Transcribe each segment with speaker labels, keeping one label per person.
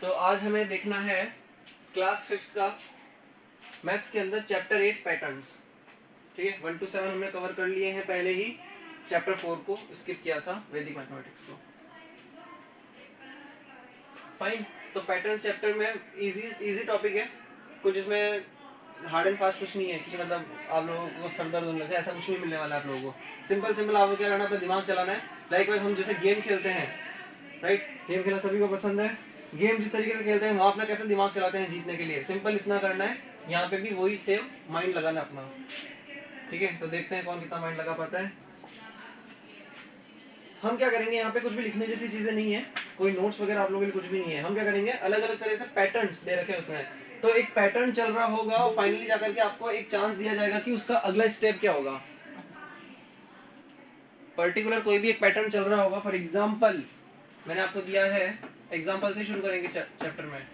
Speaker 1: तो आज हमें देखना है क्लास 5th का मैथ्स के अंदर चैप्टर 8 पैटर्न्स। ठीक है, 1 to 7 हमने कवर कर लिए हैं पहले ही। चैप्टर 4 को स्किप किया था, वैदिक मैथमेटिक्स को। फाइन। तो पैटर्न्स चैप्टर में इजी टॉपिक है, कुछ इसमें हार्ड एंड फास्ट कुछ नहीं है कि मतलब आप लोगों को सर दर्द होने लगे, ऐसा कुछ नहीं मिलने वाला है आप लोगों को। सिंपल आपको क्या करना है, अपना दिमाग चलाना है। लाइक हम जैसे गेम खेलते हैं, राइट, गेम खेलना सभी को पसंद है। गेम जिस तरीके से खेलते हैं वहाँ अपना कैसे दिमाग चलाते हैं जीतने के लिए, सिंपल इतना करना है। यहाँ पे भी वही सेम माइंड लगाना अपना। ठीक है, तो देखते हैं कौन कितना माइंड लगा पाता है। हम क्या करेंगे, यहाँ पे कुछ भी लिखने जैसी चीजें नहीं है, कोई नोट्स वगैरह आप लोगों के लिए कुछ भी नहीं है। हम क्या करेंगे, अलग अलग तरह से पैटर्न्स दे रखे हैं उसने। तो एक पैटर्न चल रहा होगा और फाइनली जाकर के आपको एक चांस दिया जाएगा कि उसका अगला स्टेप क्या होगा। पर्टिकुलर कोई भी एक पैटर्न चल रहा होगा। फॉर एग्जाम्पल मैंने आपको दिया है, एग्जाम्पल से शुरू करेंगे चैप्टर में,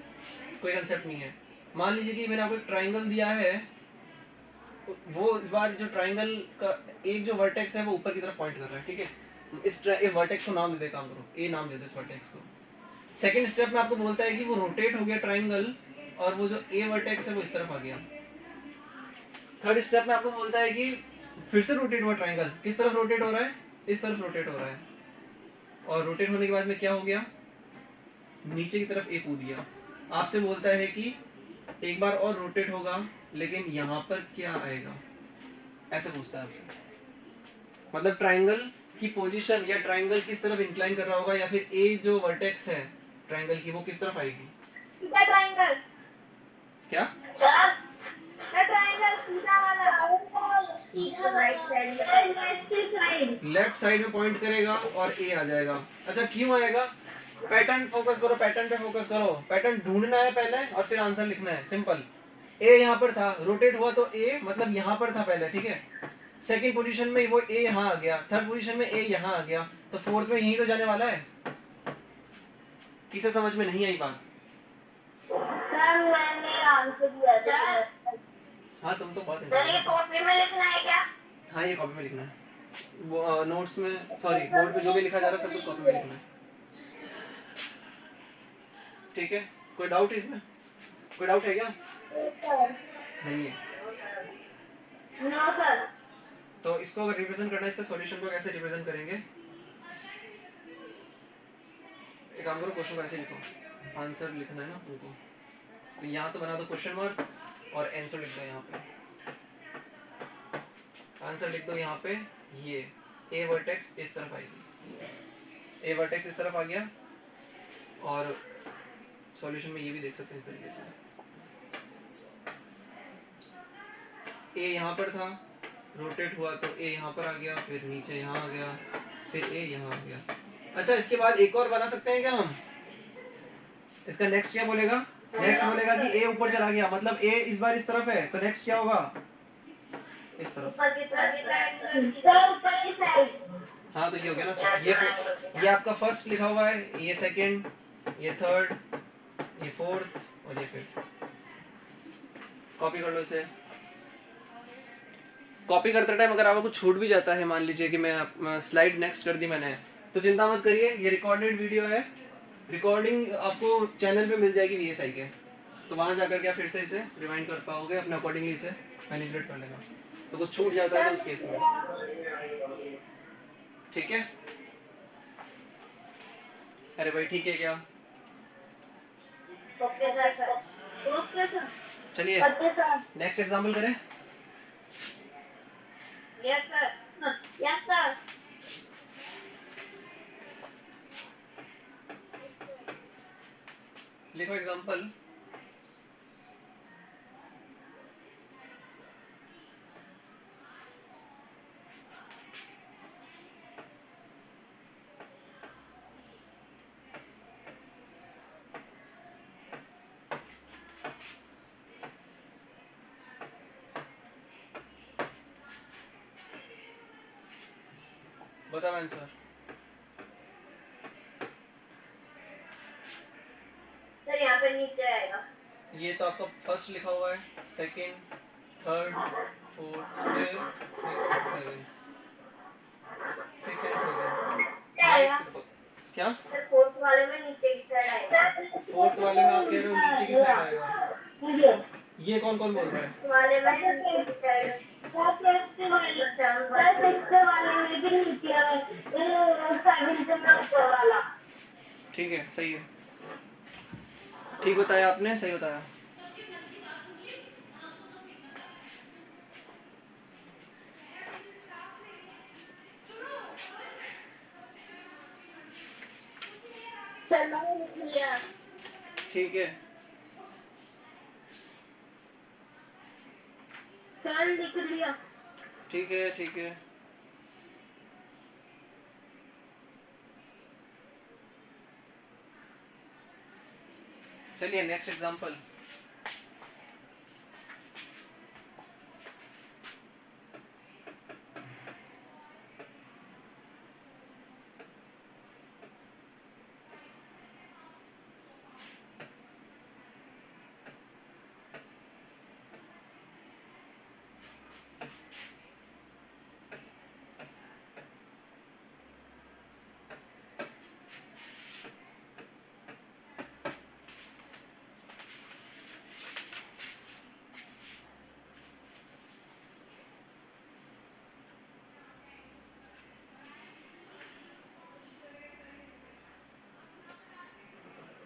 Speaker 1: कोई कंसेप्ट नहीं है। मान लीजिए कि मैंने आपको एक ट्राइंगल दिया है, वो इस बार जो ट्राइंगल का एक जो वर्टेक्स है वो ऊपर की तरफ पॉइंट कर रहा है। ठीक है, इस वर्टेक्स को नाम दे दे, काम करो, ए नाम दे दे इस वर्टेक्स को। सेकंड स्टेप में आपको बोलता है कि वो रोटेट हो गया ट्राइंगल और वो जो ए वर्टेक्स है वो इस तरफ आ गया। थर्ड स्टेप में आपको बोलता है कि फिर से रोटेट हुआ ट्राइंगल, किस तरफ रोटेट हो रहा है, इस तरफ रोटेट हो रहा है। और रोटेट होने के बाद में क्या हो गया, नीचे की तरफ ए कूद गया। आपसे बोलता है कि एक बार और रोटेट होगा लेकिन यहाँ पर क्या आएगा, ऐसे पूछता है आपसे। मतलब ट्राइंगल की पोजीशन या ट्राइंगल किस तरफ इंक्लाइन कर रहा होगा, या फिर ए जो वर्टेक्स है ट्राइंगल की वो किस तरफ आएगी।
Speaker 2: ट्राइंगल
Speaker 1: क्या
Speaker 2: ट्राइंगल सीधा वाला, सीधा
Speaker 1: लेफ्ट साइड में पॉइंट करेगा और ए आ जाएगा। अच्छा क्यों आएगा, पैटर्न फोकस करो, पैटर्न पे फोकस करो। पैटर्न ढूंढना है पहले और फिर आंसर लिखना है, सिंपल। ए यहाँ पर था, रोटेट हुआ तो ए मतलब यहाँ पर था पहले। ठीक है, सेकंड पोजीशन में वो ए यहाँ आ गया, थर्ड पोजीशन में ए यहाँ आ गया, तो फोर्थ में यही तो जाने वाला है। किसे समझ में नहीं आई बात?
Speaker 2: सर मैंने आंसर दिया था।
Speaker 1: हाँ तुम तो बहुत
Speaker 2: सर ये कॉपी में लिखना है क्या?
Speaker 1: हाँ ये कॉपी में लिखना है, वो नोट्स में, सॉरी बोर्ड पे जो भी लिखा जा रहा है सब कुछ कॉपी में लिखना है। ठीक है, कोई डाउट इसमें, कोई डाउट है क्या? नहीं है।
Speaker 2: No sir.
Speaker 1: तो इसको अगर रिप्रेजेंट करना है, इसका सॉल्यूशन को कैसे रिप्रेजेंट करेंगे, एक काम करो, क्वेश्चन को ऐसे लिखो, आंसर लिखना है ना तुमको, तो यहाँ तो बना दो क्वेश्चन मार्क और आंसर लिख दो यहाँ पे। आंसर लिख दो यहाँ पे, ये ए वर्टेक्स इस तरफ आएगी, ए वर्टेक्स इस तरफ आ गया। और सॉल्यूशन में ये भी देख सकते हैं इस तरीके से, ए यहाँ पर था, रोटेट हुआ तो ए यहाँ पर आ गया, फिर नीचे यहाँ आ गया, फिर ए यहाँ आ गया। अच्छा इसके बाद एक और बना सकते हैं क्या हम, इसका नेक्स्ट क्या बोलेगा, नेक्स्ट बोलेगा कि ए ऊपर चला गया, मतलब ए इस बार इस तरफ है, तो नेक्स्ट क्या होगा, इस तरफ। हाँ तो ये हो गया ना, ये आपका फर्स्ट लिखा हुआ है, ये सेकंड, ये थर्ड, ये फोर्थ और ये फिफ्थ। कॉपी कर लो इसे। कॉपी करते टाइम अगर आपको छूट भी जाता है, मान लीजिए कि मैं स्लाइड नेक्स्ट कर दी मैंने, तो चिंता मत करिए, ये रिकॉर्डेड वीडियो है, रिकॉर्डिंग आपको चैनल पे मिल जाएगी VSI के, तो वहां जाकर के आप फिर से इसे रिवाइंड कर पाओगे, अपने अकॉर्डिंगली इसे मैनिपुलेट कर लेना। तो कुछ छूट जाता है तो उस केस में, ठीक है। अरे भाई ठीक है क्या, चलिए नेक्स्ट एग्जाम्पल करें।
Speaker 2: Yes sir, yes sir.
Speaker 1: लिखो एग्जाम्पल, बताओ आंसर।
Speaker 2: सर यहाँ पे नीचे आएगा,
Speaker 1: ये तो आपका फर्स्ट लिखा हुआ है, second, third, fourth, fifth, six and seven, 6 and 7 क्या?
Speaker 2: सर फोर्थ वाले में नीचे की साइड आएगा।
Speaker 1: फोर्थ वाले में आप कह रहे हो नीचे की साइड आएगा, ये कौन कौन बोल रहा है?
Speaker 2: वाले में नीचे की साइड वाले में भी नीचे वाला।
Speaker 1: ठीक है, सही है, ठीक बताया आपने, सही बताया।
Speaker 2: सर मैंने लिख लिया।
Speaker 1: ठीक है,
Speaker 2: सर लिख लिया।
Speaker 1: ठीक है, ठीक है। चलिए नेक्स्ट एग्जांपल।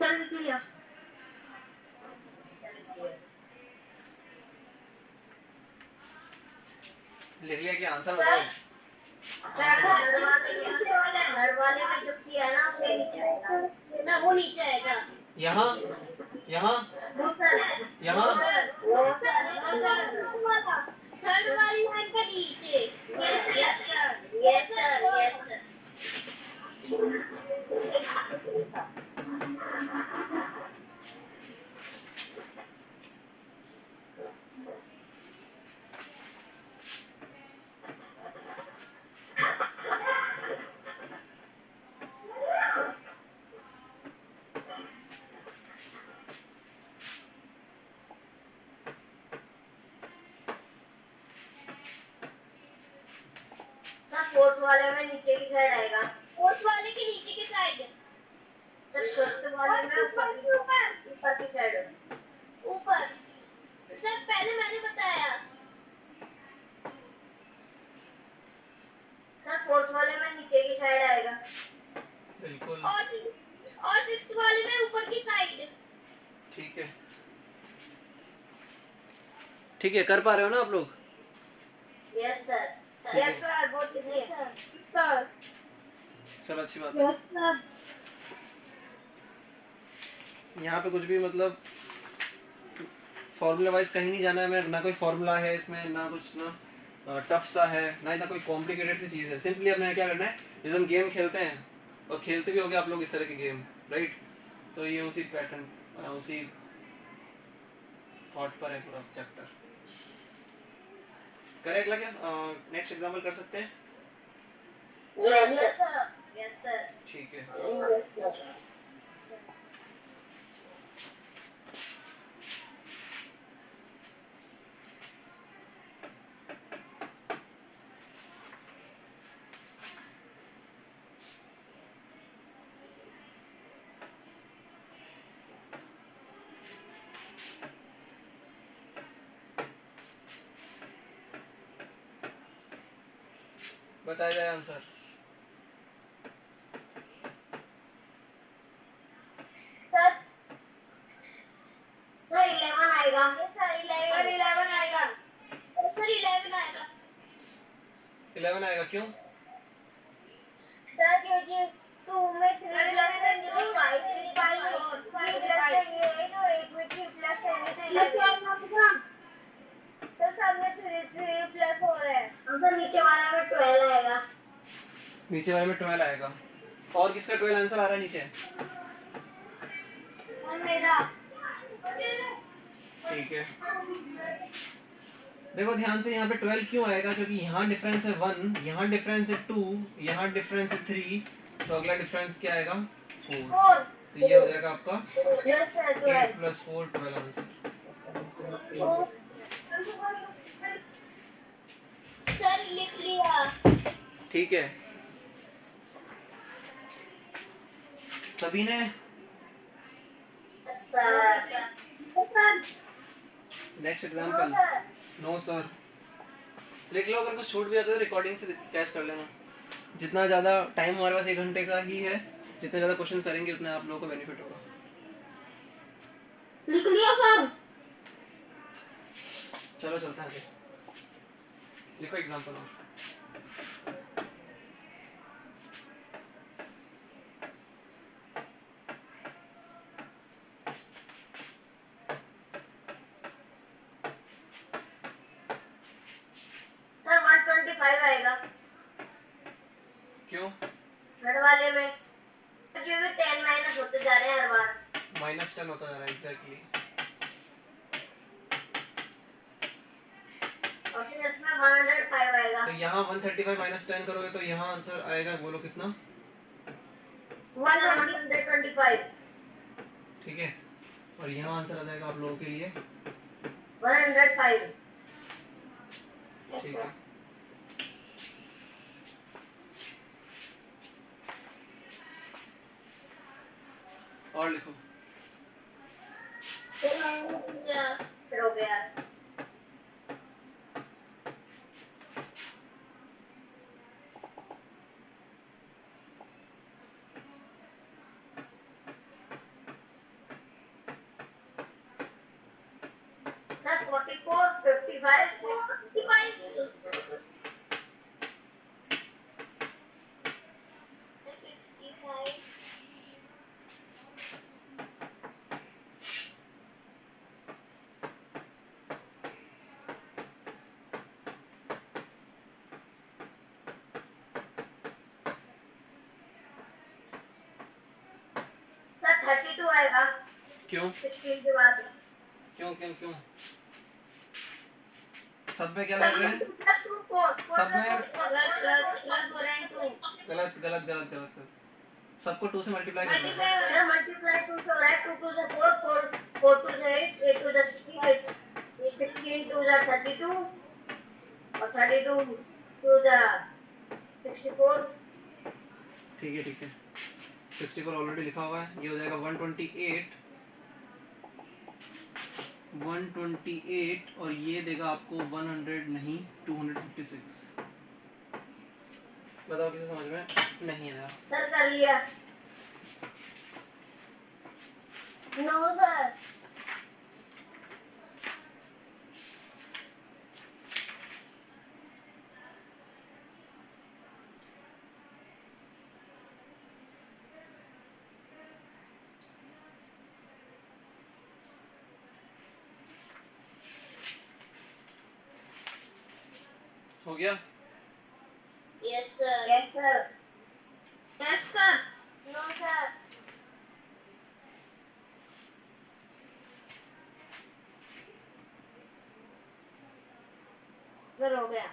Speaker 2: सर लिख लिया।
Speaker 1: लिख लिया कि आंसर बताओ।
Speaker 2: घर वाले में जो किया ना उसके नीचे आएगा ना, वो नीचे आएगा।
Speaker 1: यहाँ यहाँ यहाँ
Speaker 2: थर्ड वाली लाइन के नीचे। Yes sir, yes sir, yes sir. Fourth वाले में नीचे की साइड आएगा। फोर्थ वाले के नीचे की साइड। सर फिफ्थ वाले में ऊपर की साइड। ऊपर। सर पहले मैंने बताया। सर फोर्थ वाले में नीचे की साइड आएगा।
Speaker 1: बिल्कुल।
Speaker 2: और सिक्स्थ वाले में ऊपर की साइड।
Speaker 1: ठीक है, ठीक है, कर पा रहे हो ना आप लोग?
Speaker 2: यस सर, यस सर, बहुत इजी है सर।
Speaker 1: चलो अच्छी बात है।
Speaker 2: Yes sir.
Speaker 1: यहाँ पे कुछ भी मतलब फॉर्मूला वाइज कहीं नहीं जाना है, मैं ना कोई फॉर्मूला है इसमें, ना कुछ ना टफ सा है, ना इतना कोई कॉम्प्लिकेटेड सी चीज़ है। सिंपली अपने क्या करना है, जैसे हम गेम खेलते हैं और खेलते भी होगे आप लोग इस तरह के गेम, राइट? तो ये उसी पैटर्न, उसी थॉट पर है पूरा चैप्टर। करें अगला क्या? नेक्स्ट एग्जाम्पल कर सकते हैं?
Speaker 2: Yes sir, yes sir.
Speaker 1: ठीक है, बताया जाए आंसर।
Speaker 2: सर 11 आएगा। सर 11 आएगा। सर 11 आएगा।
Speaker 1: 11 आएगा, क्यों?
Speaker 2: सर क्योंकि 2 में 3 प्लस 5 में 3 प्लस 11। तो सब में 3 प्लस हो रहा है। सर नीचे वाले में 12 आएगा।
Speaker 1: नीचे वाले में 12 आएगा। और किसका 12 आंसर आ रहा है नीचे?
Speaker 2: मेरा।
Speaker 1: ठीक है, देखो ध्यान से, यहाँ पे 12 क्यों आएगा? क्योंकि यहाँ डिफरेंस है 1, यहाँ डिफरेंस है 2, यहाँ डिफरेंस है 3, तो अगला डिफरेंस क्या आएगा? 4। तो ये हो जाएगा आपका 8 + 4 12 आंसर।
Speaker 2: सर लिख लिया।
Speaker 1: ठीक है, सभी ने? Next example, no sir. लिख लो, अगर कुछ छूट भी जाता है तो रिकॉर्डिंग से कैच कर लेना। जितना ज़्यादा टाइम हमारे पास 1 घंटे का ही है, जितने ज़्यादा क्वेश्चंस करेंगे उतना आप लोगों को बेनिफिट होगा।
Speaker 2: लिख लिया सर?
Speaker 1: चलो चलते हैं आगे। लिखो एग्जांपल।
Speaker 2: सर 125 आएगा।
Speaker 1: क्यों?
Speaker 2: थर्ड वाले में क्योंकि 10 माइनस होते जा रहे हैं हर बार।
Speaker 1: -10 होता जा रहा है एग्जैक्टली।
Speaker 2: और फिर इसमें 105 आएगा।
Speaker 1: तो यहाँ 135 -10 करोगे तो यहाँ आंसर आएगा, बोलो कितना?
Speaker 2: 125।
Speaker 1: ठीक है, और यहाँ आंसर आ जाएगा आप लोगों के लिए
Speaker 2: 105।
Speaker 1: ठीक है। और लिखो।
Speaker 2: फिर हो गया। सर 44, 55, 65। सर 32 आएगा।
Speaker 1: क्यों
Speaker 2: 16 के बाद।
Speaker 1: क्यों क्यों क्यों? सब में क्या लग रहा है? सब में गलत गलत गलत गलत गलत। सबको 2 से मल्टीप्लाई करना है।
Speaker 2: मल्टीप्लाई 2 से हो रहा है। 2 2 से 4, 4 2 से 8, 8 2 से 16, 16 2 से 32 और 32 2 से 64।
Speaker 1: ठीक है ठीक है, 64 ऑलरेडी लिखा हुआ है। ये हो जाएगा 128 और ये देगा आपको 100 नहीं 256। बताओ किसे समझ में नहीं आया?
Speaker 2: सर कर लिया। No sir.
Speaker 1: हो गया?
Speaker 2: Yes sir. Yes sir. Yes sir. No sir. Sir हो गया।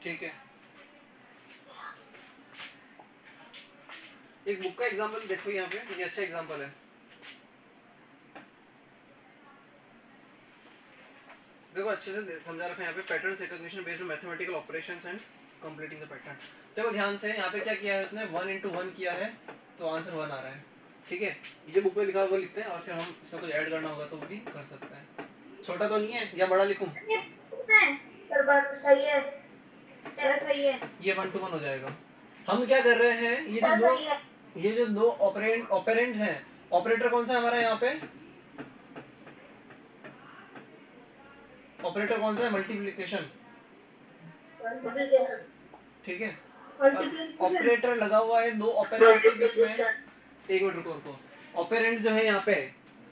Speaker 1: ठीक है, एक बुक का एग्जांपल देखो यहाँ पे, ये अच्छा एग्जांपल है। देखो अच्छे से समझा रखा है यहाँ पे, patterns recognition based on mathematical operations and completing the pattern. देखो ध्यान से, यहाँ पे क्या किया है उसने, 1 into 1 किया है तो आंसर 1 आ रहा है। ठीक है, ये बुक में लिखा हुआ लिखते हैं और फिर हम इसमें कुछ ऐड करना होगा तो भी कर सकते हैं। छोटा तो नहीं है या बड़ा लिखूं?
Speaker 2: सर बात तो सही है। सही है।
Speaker 1: ये 1 to 1 हो जाएगा। हम क्या कर रहे हैं, ये जो दो ऑपरेंड्स हैं, ऑपरेटर कौन सा है हमारा यहाँ पे? ऑपरेटर कौन सा है? मल्टीप्लिकेशन। ठीक है, ऑपरेटर लगा हुआ है दो ऑपरेंड्स के बीच में। एक मिनट रुको रुको, ऑपरेंड्स जो है यहाँ पे,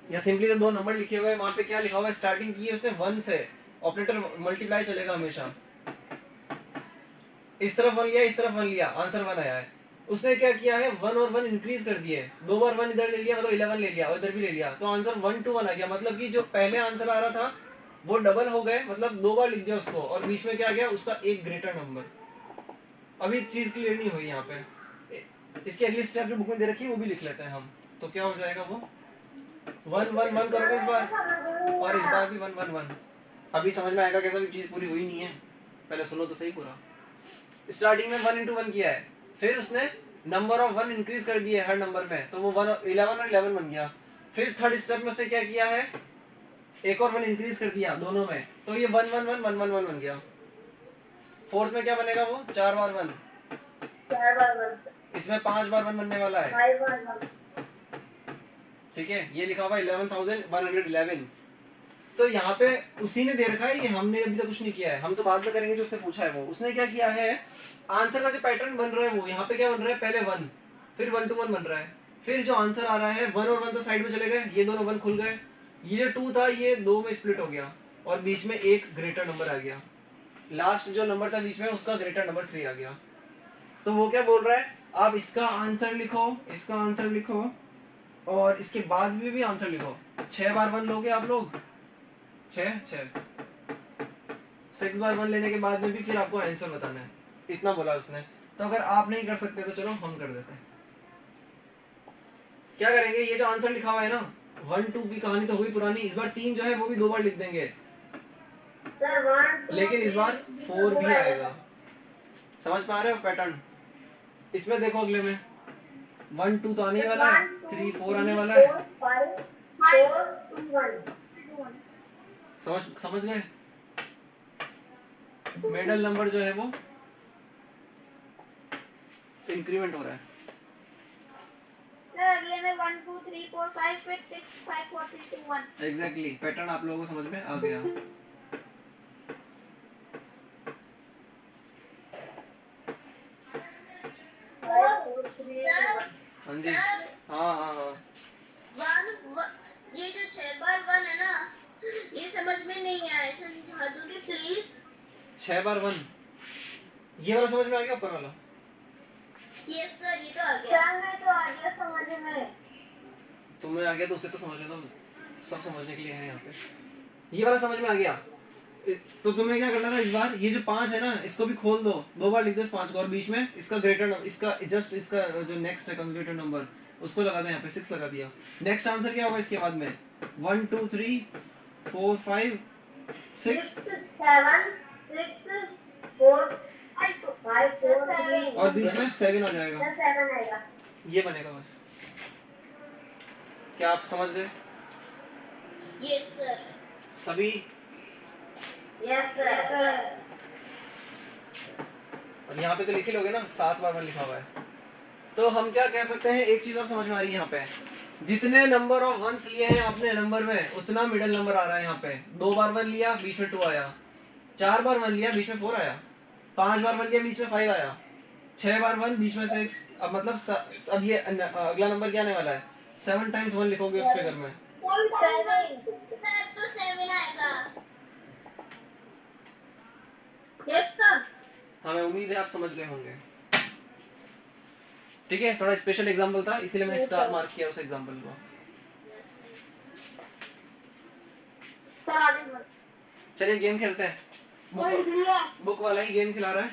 Speaker 1: या सिंपली जो दो नंबर लिखे हुए हैं वहां पे क्या लिखा हुआ है, स्टार्टिंग की है उसने 1 से, ऑपरेटर मल्टीप्लाई चलेगा हमेशा। इस तरफ 1 लिया, इस तरफ 1 लिया, आंसर 1 आया है। उसने क्या किया है, 1 और 1 इंक्रीज कर दिए, 2 बार 1 इधर ले लिया मतलब 11 ले लिया, और इधर भी ले लिया, तो आंसर 1 to 1 आ गया। मतलब कि जो पहले आंसर आ रहा था वो डबल हो गए, मतलब 2 बार लिख दिया उसको, और बीच में क्या आ गया उसका एक ग्रेटर नंबर। अभी चीज क्लियर नहीं हुई यहाँ पे, इसकी अगली स्टेप जो बुक में दे रखी है वो भी लिख लेते हैं हम। तो क्या हो जाएगा वो 1 1 1 करोगे इस बार, और इस बार भी 1 1 1। अभी समझ में आएगा कैसा भी चीज पूरी हुई नहीं है। पहले सुनो तो सही पूरा। स्टार्टिंग में 1 into 1 किया है, फिर उसने नंबर ऑफ 1 इंक्रीज कर दिए हर नंबर में, तो वो 11 और 11 बन गया। फिर थर्ड स्टेप में उसने क्या किया है, एक और 1 इंक्रीज कर दिया दोनों में, तो ये 1 1 1 1 1 1 बन गया। फोर्थ में क्या बनेगा, वो 4 बार 1,
Speaker 2: 4 बार 1,
Speaker 1: इसमें 5 बार 1 बनने वाला है।
Speaker 2: 5 बार 1,
Speaker 1: ठीक है, ये लिखा हुआ 11,111। तो यहाँ पे उसी ने दे रखा है, ये हमने अभी तक कुछ नहीं किया है, हम तो बाद में करेंगे जो उसने पूछा है वो। उसने क्या किया है, आंसर का जो पैटर्न बन रहा है वो यहाँ पे क्या बन रहा है, पहले 1, फिर 1 to 1 बन रहा है, फिर जो आंसर आ रहा है 1 और 1 तो साइड में चले गए, ये दोनों 1 खुल गए, ये जो 2 था ये 2 में स्प्लिट हो गया और बीच में एक ग्रेटर नंबर आ गया, लास्ट जो नंबर था बीच में उसका ग्रेटर नंबर 3 आ गया। तो वो क्या बोल रहा है, आप इसका आंसर लिखो, इसका आंसर लिखो और इसके बाद भी आंसर लिखो। 6 बार 1 लोगे आप लोग, 6 बार 1 लेने के बाद में भी फिर आपको आंसर बताना है, इतना बोला उसने। तो अगर आप नहीं कर सकते तो चलो हम कर देते हैं। क्या करेंगे, ये जो आंसर लिखा हुआ है ना 1 2 की कहानी तो हुई पुरानी, इस बार 3 जो है वो भी 2 बार लिख देंगे, लेकिन इस बार 4 भी आएगा। समझ पा रहे हो पैटर्न? इसमें देखो अगले में 1 2 तो आने वाला है, 3 4 आने वाला है।
Speaker 2: 5 4 2 1,
Speaker 1: समझ गए? मिडल नंबर जो है वो इंक्रीमेंट हो रहा है।
Speaker 2: सर अगले में 1 2 3 4 5 6 5 4 3 2 1।
Speaker 1: एग्जैक्टली, पैटर्न आप लोगों को समझ में आ गया। हाँ जी, हाँ हाँ हाँ।
Speaker 2: ये जो 6 बार 1 है ना, ये समझ में नहीं आया, समझा दोगे प्लीज?
Speaker 1: 6 बार 1, ये वाला समझ में आ गया, ऊपर वाला?
Speaker 2: यस सर, ये तो आ गया। सर मैं तो आ गया समझ में।
Speaker 1: तुम्हें आ गया तो उसे तो समझ लेना, सब समझने के लिए है यहाँ पे। ये वाला समझ में आ गया, तो तुम्हें क्या करना था इस बार, ये जो 5 है ना इसको भी खोल दो, 2 बार लिख दो इस 5 को, और बीच में इसका ग्रेटर, इसका जस्ट इसका जो नेक्स्ट है कंसेक्यूटिव नंबर उसको लगा दो, यहाँ पे 6 लगा दिया। नेक्स्ट आंसर क्या होगा इसके बाद में, 1 2 3 4 5 6
Speaker 2: 7 6 4 5 4 3
Speaker 1: और बीच में 7 आ जाएगा,
Speaker 2: 7 आएगा।
Speaker 1: ये बनेगा बस। क्या आप समझ गए
Speaker 2: यस सर।
Speaker 1: सभी?
Speaker 2: Yes sir.
Speaker 1: और यहाँ पे तो लिखे लोगे ना 7 बार 1 लिखा हुआ है। तो हम क्या कह सकते हैं, एक चीज और समझ में आ रही है यहाँ पे, जितने नंबर ऑफ वंस लिए हैं आपने नंबर में उतना मिडिल नंबर आ रहा है यहाँ पे। 2 बार 1 लिया बीच में 2 आया, 4 बार 1 लिया बीच में 4 आया, 5 बार 1 लिया बीच में 5 आया, 6 बार 1 बीच में 6। अब मतलब अब ये अगला नंबर क्या आने वाला है, 7 टाइम्स 1 लिखोगे उस फिगर में।
Speaker 2: सर तो 7 आएगा। Yes sir.
Speaker 1: हमें उम्मीद है आप समझ गए होंगे। ठीक है, थोड़ा स्पेशल एग्जांपल था इसीलिए मैंने स्टार मार्क किया उस एग्जांपल को। चलिए गेम खेलते हैं, बुक वाला ही गेम खिला रहा है,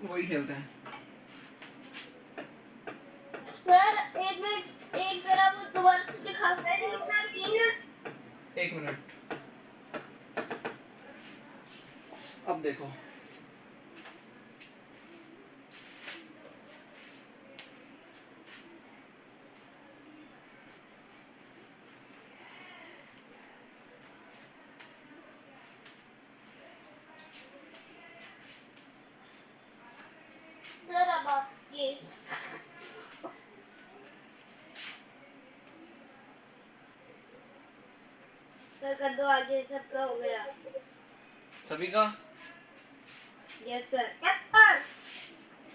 Speaker 1: वही खेलते हैं।
Speaker 2: सर एक मिनट, एक जरा वो दोबारा से दिखा सकते हैं?
Speaker 1: 1 मिनट, अब देखो
Speaker 2: सर अब आप ये सर कर दो आगे, सबका हो गया।
Speaker 1: सभी का?
Speaker 2: Yes sir.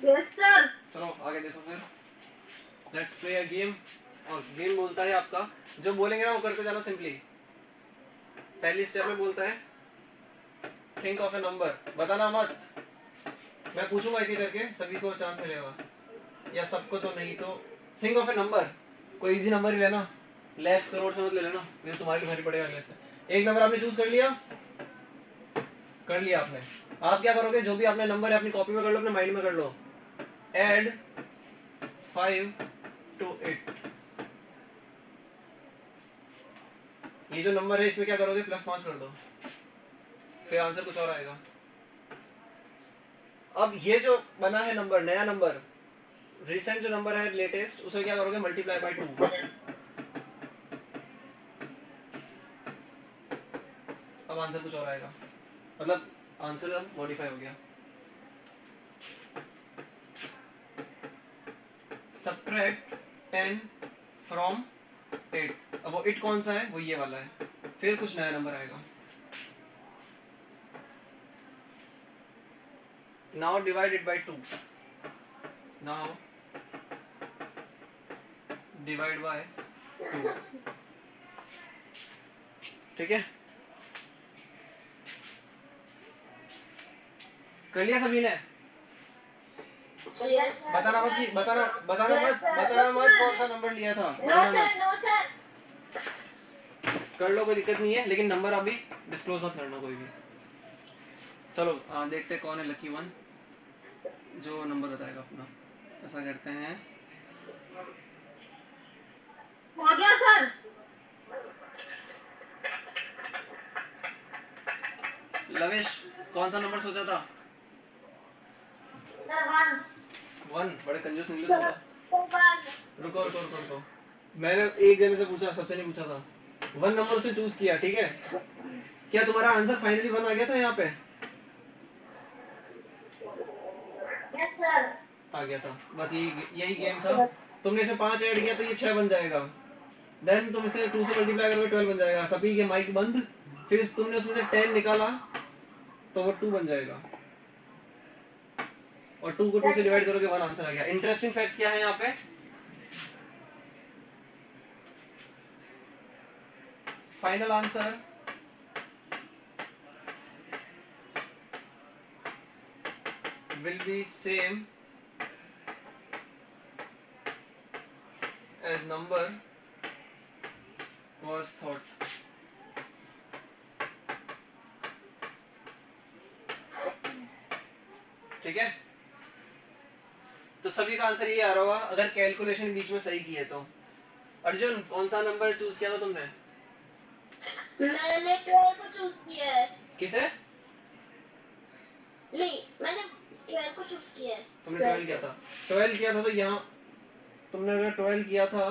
Speaker 2: Yes sir.
Speaker 1: चलो आगे देखो फिर, लेट्स प्ले अ गेम। और गेम बोलता है आपका, जो बोलेंगे ना वो करते जाना सिंपली। पहली स्टेप में बोलता है थिंक ऑफ ए नंबर, बताना मत, मैं पूछूंगा एक एक करके, सभी को चांस मिलेगा, या सबको तो नहीं, तो थिंक ऑफ ए नंबर, कोई इजी नंबर ही लेना, लैक्स करोड़ से मत ले लेना, ये तो तुम्हारे लिए भारी पड़ेगा अगले से। एक नंबर आपने चूज कर लिया, आपने, आप क्या करोगे, जो भी आपने नंबर है अपनी कॉपी में कर लो, अपने माइंड में कर लो, ऐड 5 to 8। ये जो नंबर है इसमें क्या करोगे, +5 कर दो, फिर आंसर कुछ और आएगा। अब ये जो बना है नंबर, नया नंबर, रिसेंट जो नंबर है लेटेस्ट, उसे क्या करोगे, मल्टीप्लाई बाय 2। अब आंसर कुछ और आएगा, मतलब आंसर अब मॉडिफाई हो गया। Subtract 10 from 8। अब वो 8 कौन सा है, वो ये वाला है, फिर कुछ नया नंबर आएगा। Now divided by 2, now divide by 2, ठीक है। कर लिया सभी ने? बताना मत कि बताना मत कौन सा नंबर लिया था, बताना मत। कर लो, कोई दिक्कत नहीं है, लेकिन नंबर अभी डिस्क्लोज मत करना कोई भी। चलो देखते हैं कौन है लकी वन जो नंबर बताएगा अपना। ऐसा करते हैं,
Speaker 2: हो गया सर।
Speaker 1: लवेश कौन सा नंबर सोचा था? वन। बड़े कंजूस निकले तुम तो। रुको, मैंने एक जने से पूछा, सबसे नहीं पूछा था। 1 नंबर से चूज किया, ठीक है। क्या तुम्हारा आंसर फाइनली 1 आ गया था यहाँ पे?
Speaker 2: Yes sir.
Speaker 1: आ गया था, बस यही गेम था। तुमने इसे 5 ऐड किया तो ये 6 बन जाएगा। देन तुम इसे 2 से मल्टीप्लाई करोगे 12 बन जाएगा। सभी के माइक बंद। फिर तुमने उसमें से 10 निकाला तो वो 2 बन जाएगा, और 2 को 2 से डिवाइड करोगे 1 आंसर आ गया। इंटरेस्टिंग फैक्ट क्या है यहाँ पे, final answer will be same as number was thought। ठीक है, तो सभी का आंसर ये आ रहा होगा अगर कैलकुलेशन बीच में सही की है तो। अर्जुन कौन सा नंबर चूज किया था तुमने?
Speaker 2: मैंने 12 को चूज किया है।
Speaker 1: किसे?
Speaker 2: नहीं, मैंने 12 को चूज किया है।
Speaker 1: तुमने 12 किया था। 12 किया था तो यहाँ तुमने अगर 12 किया था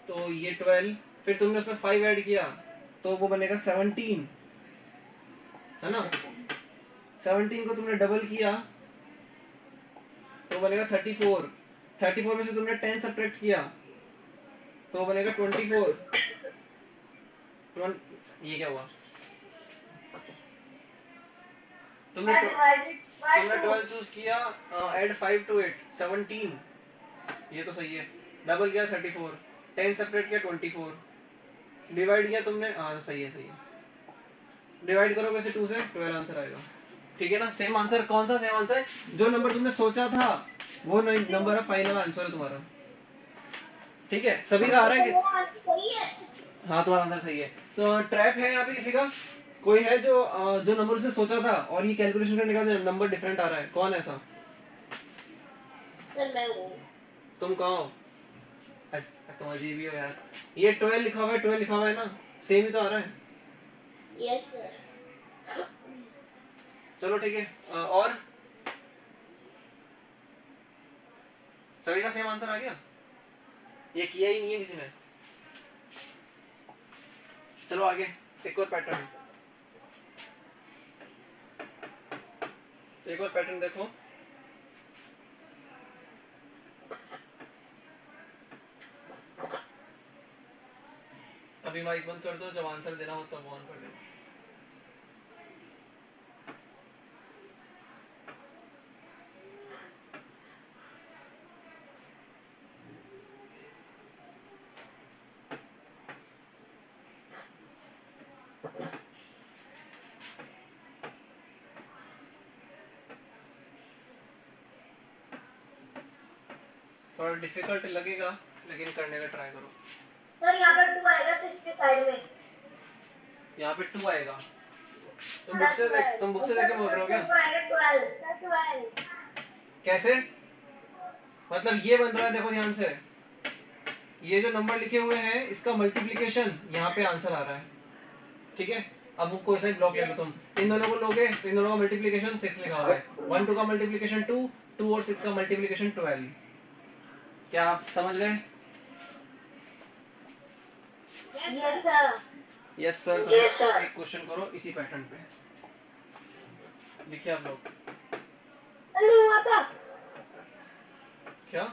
Speaker 1: तो ये 12, फिर तुमने उसमें 5 ऐड किया तो वो बनेगा 17, है ना। 17 को तुमने डबल किया तो बनेगा 34। 34 में से तुमने 10 सब्ट्रैक्ट किया तो बनेगा 24। ये क्या हुआ? तुमने 12 चूज किया, ऐड 5 टू 8, 17, ये तो सही है। डबल किया 34, 10 सब्ट्रैक्ट किया 24, डिवाइड किया तुमने, हाँ सही है। डिवाइड करोगे से 2 से 12 आंसर आएगा, ठीक है ना। सेम आंसर, कौन सा सेम आंसर? जो नंबर तुमने सोचा था वो नंबर है, फाइनल आंसर है तुम्हारा, ठीक है। सभी का आ रहा है कि हाँ तुम्हारा आंसर सही है। तो ट्रैप है यहाँ पे किसी का? कोई है जो नंबर से सोचा था और ये कैलकुलेशन करने का नंबर डिफरेंट आ रहा है? कौन है ऐसा?
Speaker 2: सर मैं हूँ।
Speaker 1: तुम कहाँ हो? तुम अजीब ही हो यार। ये 12 लिखा हुआ है, 12 लिखा हुआ है ना, सेम ही तो आ रहा है।
Speaker 2: Yes sir.
Speaker 1: चलो ठीक है, और सभी का सेम आंसर आ गया? ये किया ही नहीं है किसी ने। चलो आगे, एक और पैटर्न देखो। अभी माइक बंद कर दो, जब आंसर देना हो तब ऑन कर देना। थोड़ा डिफिकल्ट लगेगा लेकिन करने का ट्राई करो।
Speaker 2: सर यहाँ पर 2 आएगा इसके साइड में।
Speaker 1: यहाँ पे 2 आएगा। तुम बुक से देख के बोल रहे हो क्या?
Speaker 2: 12।
Speaker 1: कैसे? मतलब ये बन रहा है, देखो ध्यान से, ये जो नंबर लिखे हुए हैं इसका मल्टीप्लिकेशन यहाँ पे आंसर आ रहा है, ठीक है। अब वो कोई सा ब्लॉक ले लो तुम, इन दोनों को लोगे तो इन दोनों का मल्टीप्लिकेशन 6 लिखा हुआ है, 1 2 का मल्टीप्लिकेशन 2, 2 और 6 का मल्टीप्लिकेशन 12। क्या आप समझ गए? Yes sir. तो एक क्वेश्चन करो इसी पैटर्न पे, लिखिए आप लोग। क्या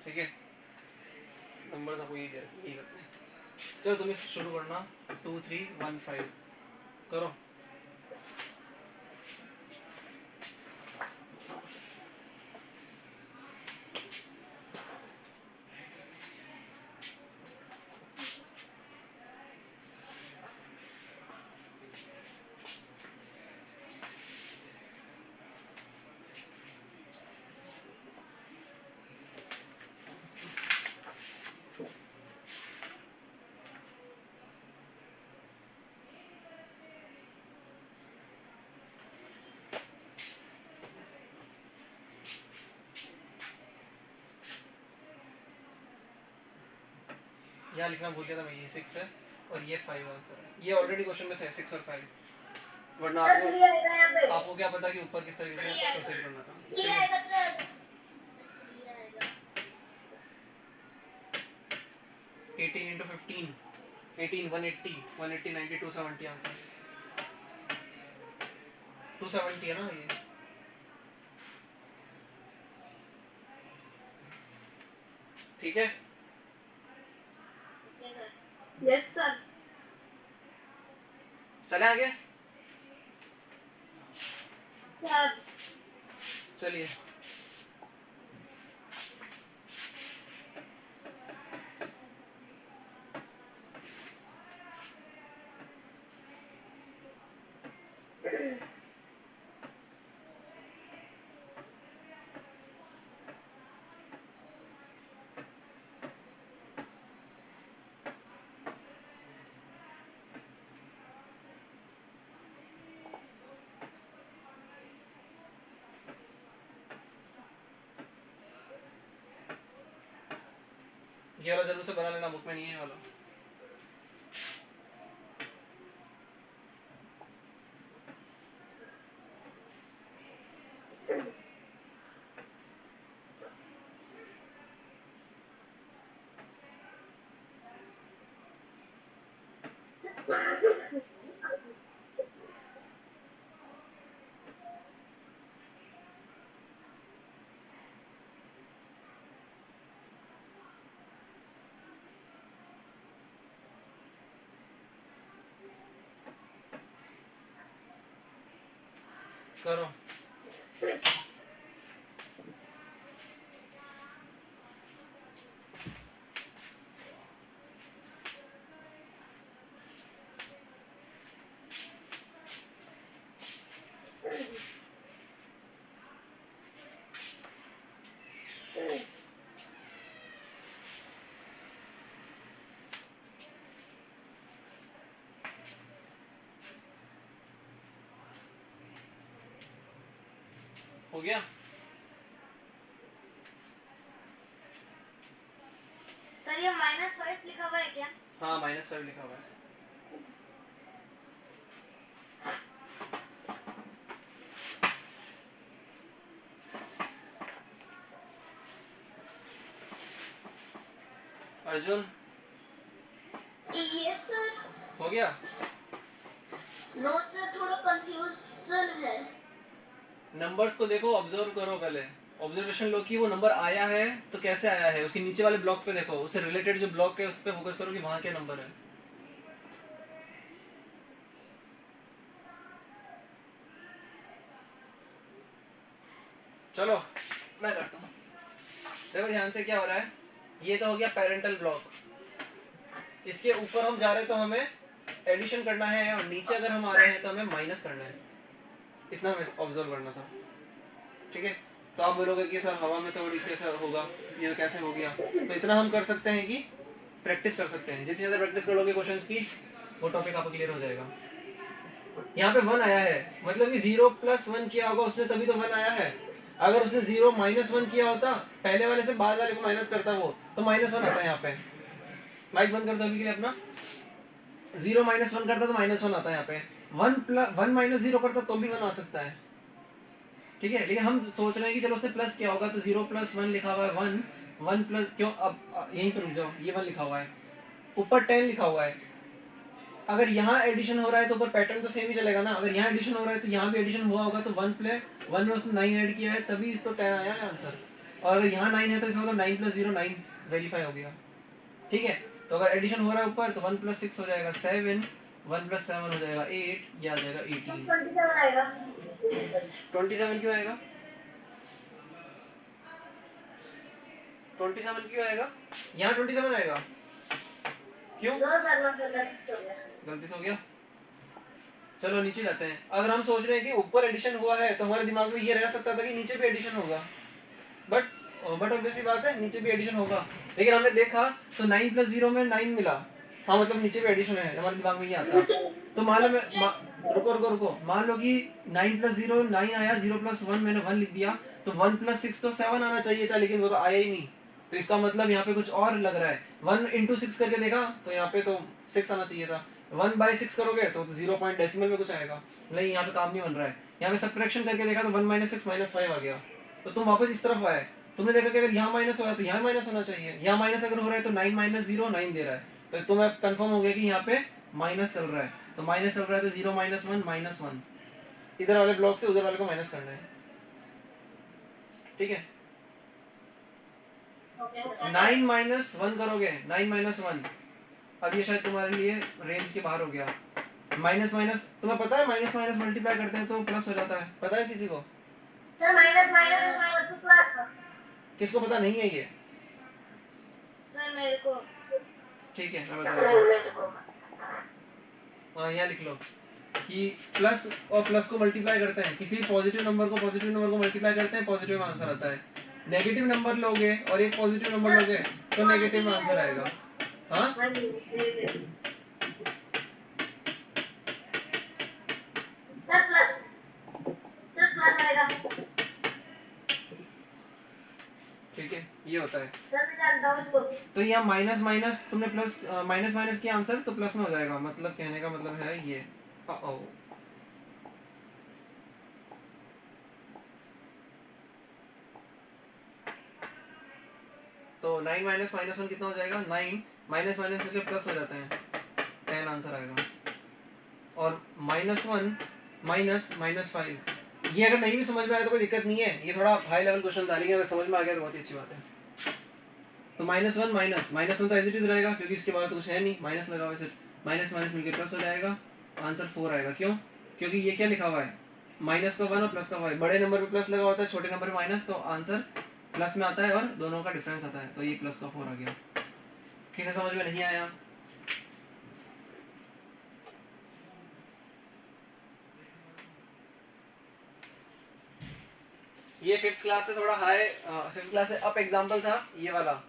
Speaker 1: ठीक है, नंबर्स आपको यही दे रखे, यही करते हैं। चलो तुम्हें शुरू करना, 2 3 1 5 करो। यहाँ लिखना भूल गया था मैं, ये 6 है और ये 5 आंसर है। ये ऑलरेडी क्वेश्चन में थे 6 और 5, वरना आपको क्या पता कि ऊपर किस तरीके से प्रोसीड करना था। 18 into 15, 18 180 180 90 270 आंसर 270 है ना ये। ठीक है,
Speaker 2: यस सर।
Speaker 1: चले आगे,
Speaker 2: सर
Speaker 1: चलिए। ये वाला जरूर से बना लेना, बुक में नहीं है ये वाला। करो। हो गया?
Speaker 2: सर ये -5 लिखा हुआ है क्या?
Speaker 1: हाँ -5 लिखा हुआ है। Arjun
Speaker 2: yes sir.
Speaker 1: हो गया?
Speaker 2: नोट से थोड़ा कंफ्यूजन है।
Speaker 1: नंबर्स को देखो, ऑब्जर्व करो पहले, ऑब्जर्वेशन लो कि वो नंबर आया है तो कैसे आया है, उसके नीचे वाले ब्लॉक पे देखो, उससे रिलेटेड जो ब्लॉक है उस पे फोकस करो कि वहां क्या नंबर है। चलो मैं करता हूँ, देखो ध्यान से क्या हो रहा है। ये तो हो गया पेरेंटल ब्लॉक, इसके ऊपर हम जा रहे हैं तो हमें एडिशन करना है, और नीचे अगर हम आ रहे हैं तो हमें माइनस करना है, इतना हमें ऑब्जर्व करना था। ठीक है, तो आप बोलोगे कि सर हवा में थोड़ी कैसे होगा, ये कैसे हो गया, तो इतना हम कर सकते हैं कि प्रैक्टिस कर सकते हैं, जितनी ज़्यादा प्रैक्टिस करोगे क्वेश्चंस की वो टॉपिक आपको क्लियर हो जाएगा। यहाँ पे 1 आया है, मतलब कि 0 + 1 किया होगा उसने तभी तो 1 आया है। अगर उसने 0 - 1 किया होता, पहले वाले से बाद वाले को माइनस करता वो, तो -1 आता है यहाँ पे। माइक बंद कर दो अभी के लिए अपना। 0 - 1 करता तो -1 आता है यहाँ पे। 1 - 0 करता तो भी 1 आ सकता है, ठीक है। लेकिन हम सोच रहे हैं कि चलो उसने प्लस किया होगा, तो 0 + 1 लिखा हुआ है 1, 1 प्लस क्यों, अब यहीं पर रुक जाओ, ये 1 लिखा हुआ है, ऊपर 10 लिखा हुआ है। अगर यहाँ एडिशन हो रहा है तो ऊपर पैटर्न तो सेम ही चलेगा ना। अगर यहाँ एडिशन हो रहा है तो यहाँ भी एडिशन हुआ होगा, तो 1 + 1 में उसने 9 ऐड किया है, तभी इसको 10 आया है आंसर। और अगर यहाँ 9 है तो इसका मतलब 9 + 0 9 वेरीफाई हो गया, ठीक है। तो अगर एडिशन हो रहा है ऊपर तो 1 + 6 हो जाएगा 7, 1 + 7 हो जाएगा 8, ये आ जाएगा 18।
Speaker 2: 27 आएगा।
Speaker 1: 27 क्यों आएगा? 27 क्यों आएगा? यहाँ 27 आएगा क्यों? गलती से हो गया। चलो नीचे जाते हैं। अगर हम सोच रहे हैं कि ऊपर एडिशन हुआ है तो हमारे दिमाग में ये रह सकता था कि नीचे भी एडिशन होगा, बट ऑब्वियसली बात है नीचे भी एडिशन होगा। लेकिन हमने देखा तो 9 + 0 में 9 मिला, हाँ मतलब नीचे भी एडिशन है, हमारे दिमाग में ये आता। तो मान लो रुको, मान लो कि 9 + 0 9 आया, 0 + 1 मैंने 1 लिख दिया, तो 1 + 6 तो 7 आना चाहिए था, लेकिन वो तो आया ही नहीं। तो इसका मतलब यहाँ पे कुछ और लग रहा है। 1 × 6 करके देखा तो यहाँ पे तो 6 आना चाहिए था। 1/6 करोगे तो 0 पॉइंट डेसिमल में कुछ आएगा, नहीं यहाँ पे काम नहीं बन रहा है। यहाँ पे सबट्रैक्शन करके देखा तो 1 - 6 -5 आ गया। तो तुम वापस इस तरफ आए, तुमने देखा कि अगर यहाँ माइनस हो रहा है तो यहाँ माइनस होना चाहिए, यहाँ माइनस अगर हो रहा है तो 9 - 0 9 दे रहा है, तो तुम्हें कंफर्म हो गया कि यहाँ पे माइनस चल रहा है। तो माइनस चल रहा है तो 0 - 1 -1, इधर वाले ब्लॉक से उधर वाले को माइनस करना है, ठीक है। 9 - 1 करोगे, 9 - 1, अब ये शायद तुम्हारे लिए रेंज के बाहर हो गया। माइनस माइनस तुम्हें पता है, माइनस माइनस मल्टीप्लाई करते हैं तो प्लस हो जाता है, पता है किसी को?
Speaker 2: Sir minus plus.
Speaker 1: किसको पता नहीं है ये?
Speaker 2: सर मेरे को।
Speaker 1: ठीक है मैं बता देता हूँ। हाँ यहाँ लिख लो कि प्लस और प्लस को मल्टीप्लाई करते हैं, किसी भी पॉजिटिव नंबर को मल्टीप्लाई करते हैं, पॉजिटिव में आंसर आता है। नेगेटिव नंबर लोगे और एक पॉजिटिव नंबर लोगे तो नेगेटिव में आंसर आएगा। हाँ
Speaker 2: सर प्लस आएगा।
Speaker 1: ठीक है ये होता है।
Speaker 2: सर मैं जानता हूँ इसको।
Speaker 1: तो यहाँ माइनस माइनस तुमने प्लस माइनस माइनस किया आंसर तो प्लस में हो जाएगा, मतलब कहने का मतलब है ये। तो 9 - -1 कितना हो जाएगा? 9 माइनस माइनस करके प्लस हो जाता है, 10 आंसर आएगा। और -1 -5, ये अगर नहीं भी समझ में आया तो कोई दिक्कत नहीं है, ये थोड़ा हाई लेवल क्वेश्चन था, लेकिन अगर समझ में आ गया तो बहुत ही अच्छी बात है। तो -1 -1 तो एज इट इज रहेगा क्योंकि इसके बाद तो कुछ है नहीं, माइनस लगा हुआ है, माइनस माइनस मिलकर प्लस हो जाएगा, आंसर 4 आएगा। क्यों? क्योंकि ये क्या लिखा हुआ है, माइनस का 1 और प्लस का 5, बड़े नंबर पे प्लस लगा होता है, छोटे नंबर पे माइनस, तो आंसर प्लस में आता है और दोनों का डिफरेंस आता है, तो ये प्लस का 4 आ गया। किसे समझ में नहीं आया? ये 5th क्लास से थोड़ा हाई 5th क्लास से अप एग्जाम्पल था ये वाला,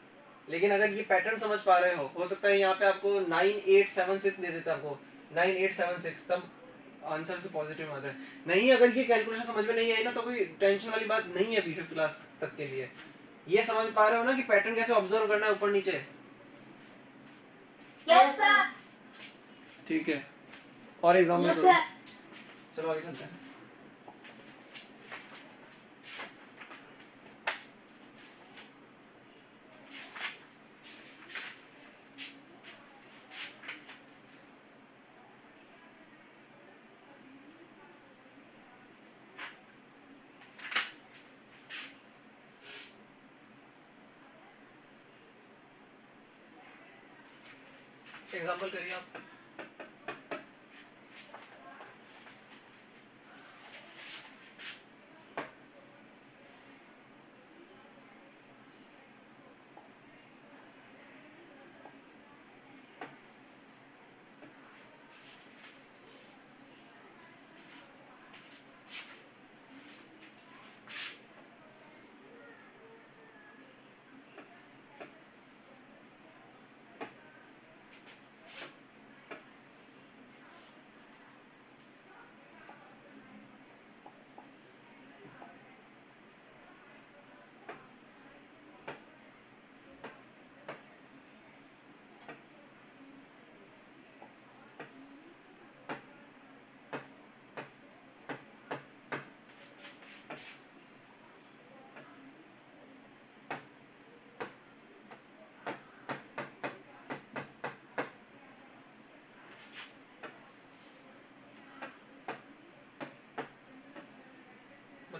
Speaker 1: लेकिन अगर ये पैटर्न समझ पा रहे हो सकता है यहाँ पे आपको 9876 दे देता, आपको 9876, तब आंसर से पॉजिटिव आता है। नहीं अगर ये कैलकुलेशन समझ में नहीं आई ना तो कोई टेंशन वाली बात नहीं है अभी 5th क्लास तक के लिए। ये समझ पा रहे हो ना कि पैटर्न कैसे ऑब्जर्व करना है ऊपर नीचे?
Speaker 2: Yes sir.
Speaker 1: ठीक है और एग्जाम्पल करो, चलो आगे चलते हैं। एग्जाम्पल करिए आप।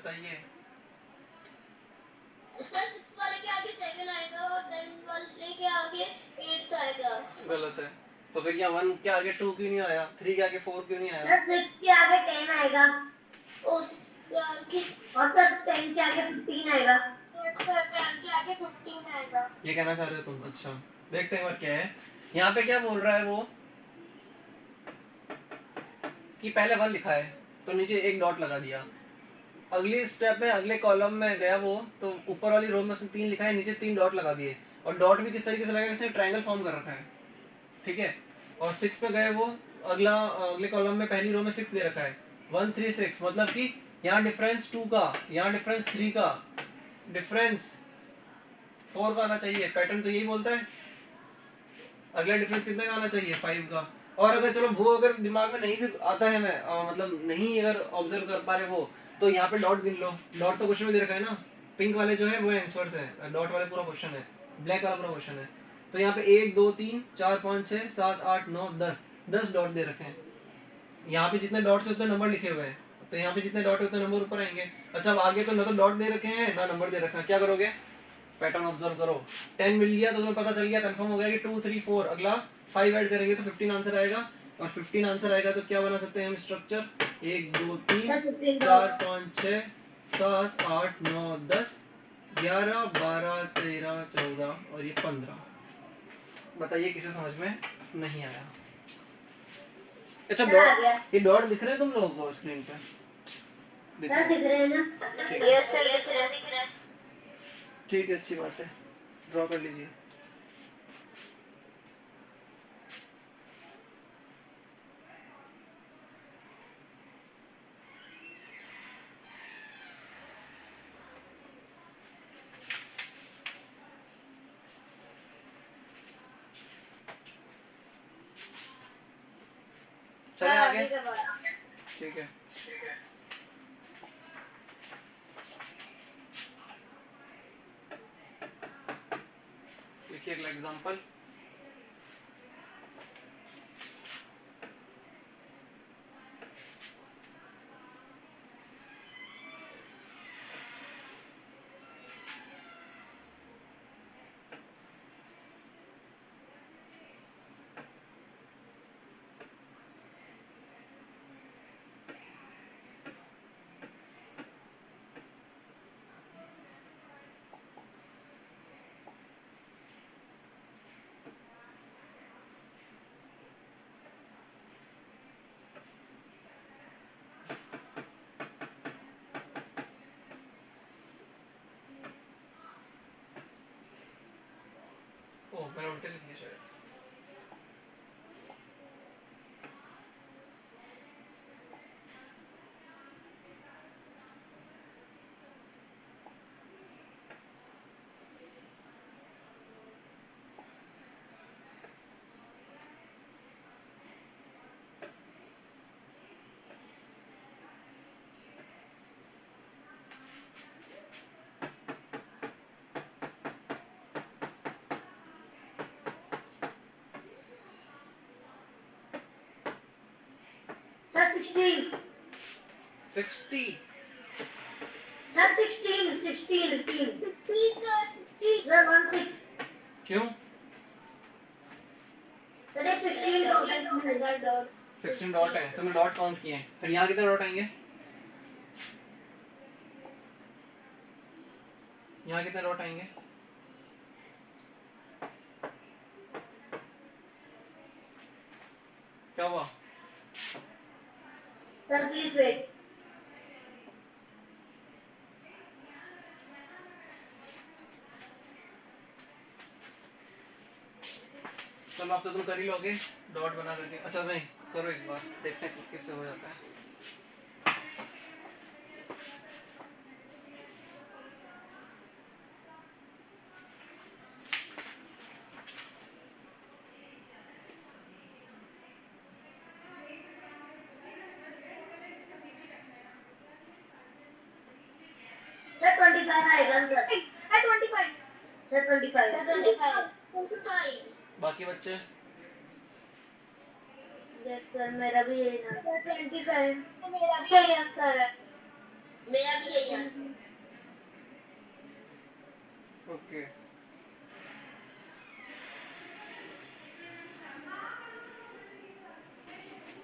Speaker 1: बताइए।
Speaker 2: सर 6 वाले के आगे 7 आएगा और 7 वाले के आगे 8 आएगा।
Speaker 1: गलत है। तो फिर यहाँ 1 के आगे 2 क्यों नहीं आया, 3 के आगे 4 क्यों नहीं आया?
Speaker 2: सर 6 के आगे 10 आएगा और 6 के आगे और सर 10 के आगे 15 आएगा। सर 10 के आगे 15 आएगा।
Speaker 1: ये कहना चाह रहे हो तुम? अच्छा देखते हैं और क्या है यहाँ पे। क्या बोल रहा है वो कि पहले 1 लिखा है तो नीचे एक डॉट लगा दिया। अगली स्टेप में अगले कॉलम में गया वो, तो ऊपर वाली रो में उसने 3 लिखा है, नीचे 3 डॉट लगा दिए। और डॉट भी किस तरीके से लगा, इसने ट्रायंगल फॉर्म कर रखा है, ठीक है। और 6 पे गए वो, अगले कॉलम में पहली रो में 6 दे रखा है, 1 3 6। मतलब कि यहाँ डिफरेंस 2 का, यहाँ डिफरेंस 3 का, डिफरेंस 4 का आना चाहिए। पैटर्न तो यही बोलता है। अगला डिफरेंस कितने का आना चाहिए, 5 का। और अगर चलो वो अगर दिमाग में नहीं भी आता है, मैं मतलब नहीं अगर ऑब्जर्व कर पा रहे वो, तो यहाँ पे डॉट गिन लो। डॉट तो क्वेश्चन में दे रखा है ना, पिंक वाले जो है वो आंसर्स है, डॉट वाले पूरा क्वेश्चन है, ब्लैक वाला पूरा क्वेश्चन है। तो यहाँ पे 1 2 3 4 5 6 7 8 9 10 डॉट दे रखे हैं। यहाँ पे जितने डॉट्स है उतने नंबर लिखे हुए हैं, तो यहाँ पे जितने डॉट है उतने नंबर ऊपर आएंगे। अच्छा अब आगे तो ना तो डॉट दे रखे हैं ना नंबर दे रखा है, क्या करोगे? पैटर्न ऑब्जर्व करो। 10 मिल गया तो तुम्हें पता चल गया, कंफर्म हो गया कि 2 3 4। अगला 5 ऐड करेंगे तो 15 आंसर आएगा। और 15 आंसर आएगा तो क्या बना सकते हैं हम स्ट्रक्चर, 1 2 3 4 5 6 7 8 9 10 11 12 13 14 और ये 15। बताइए किसे समझ में नहीं आया? अच्छा डॉट, ये डॉट दिख रहे हैं तुम लोगों को स्क्रीन पे? दिख रहे हैं ना?
Speaker 2: यस सर दिख रहा है।
Speaker 1: ठीक है, अच्छी बात है, ड्रॉ कर लीजिए। चले आगे, ठीक है। देखिए अगला एग्जांपल, ओ मैंने उल्टे लिख दिया शायद।
Speaker 2: सर 16
Speaker 1: 60
Speaker 2: सर 16 सर 16
Speaker 1: क्यों?
Speaker 2: सर 16 डॉट्स
Speaker 1: 16 डॉट है, तुमने डॉट काउंट किए हैं, फिर यहाँ कितने डॉट आएंगे? यहाँ कितने डॉट आएंगे? क्या हुआ?
Speaker 2: Sir please wait.
Speaker 1: चलो अब तो तुम कर ही लोगे डॉट बना करके। अच्छा नहीं करो एक बार, देखते हैं किससे हो जाता है।
Speaker 2: सर 25 आएगा सर। सर 25 सर 25
Speaker 1: बाकी बच्चे?
Speaker 2: यस सर मेरा भी यही आंसर है। 25 मेरा भी यही आंसर है। मेरा भी यही है।
Speaker 1: ओके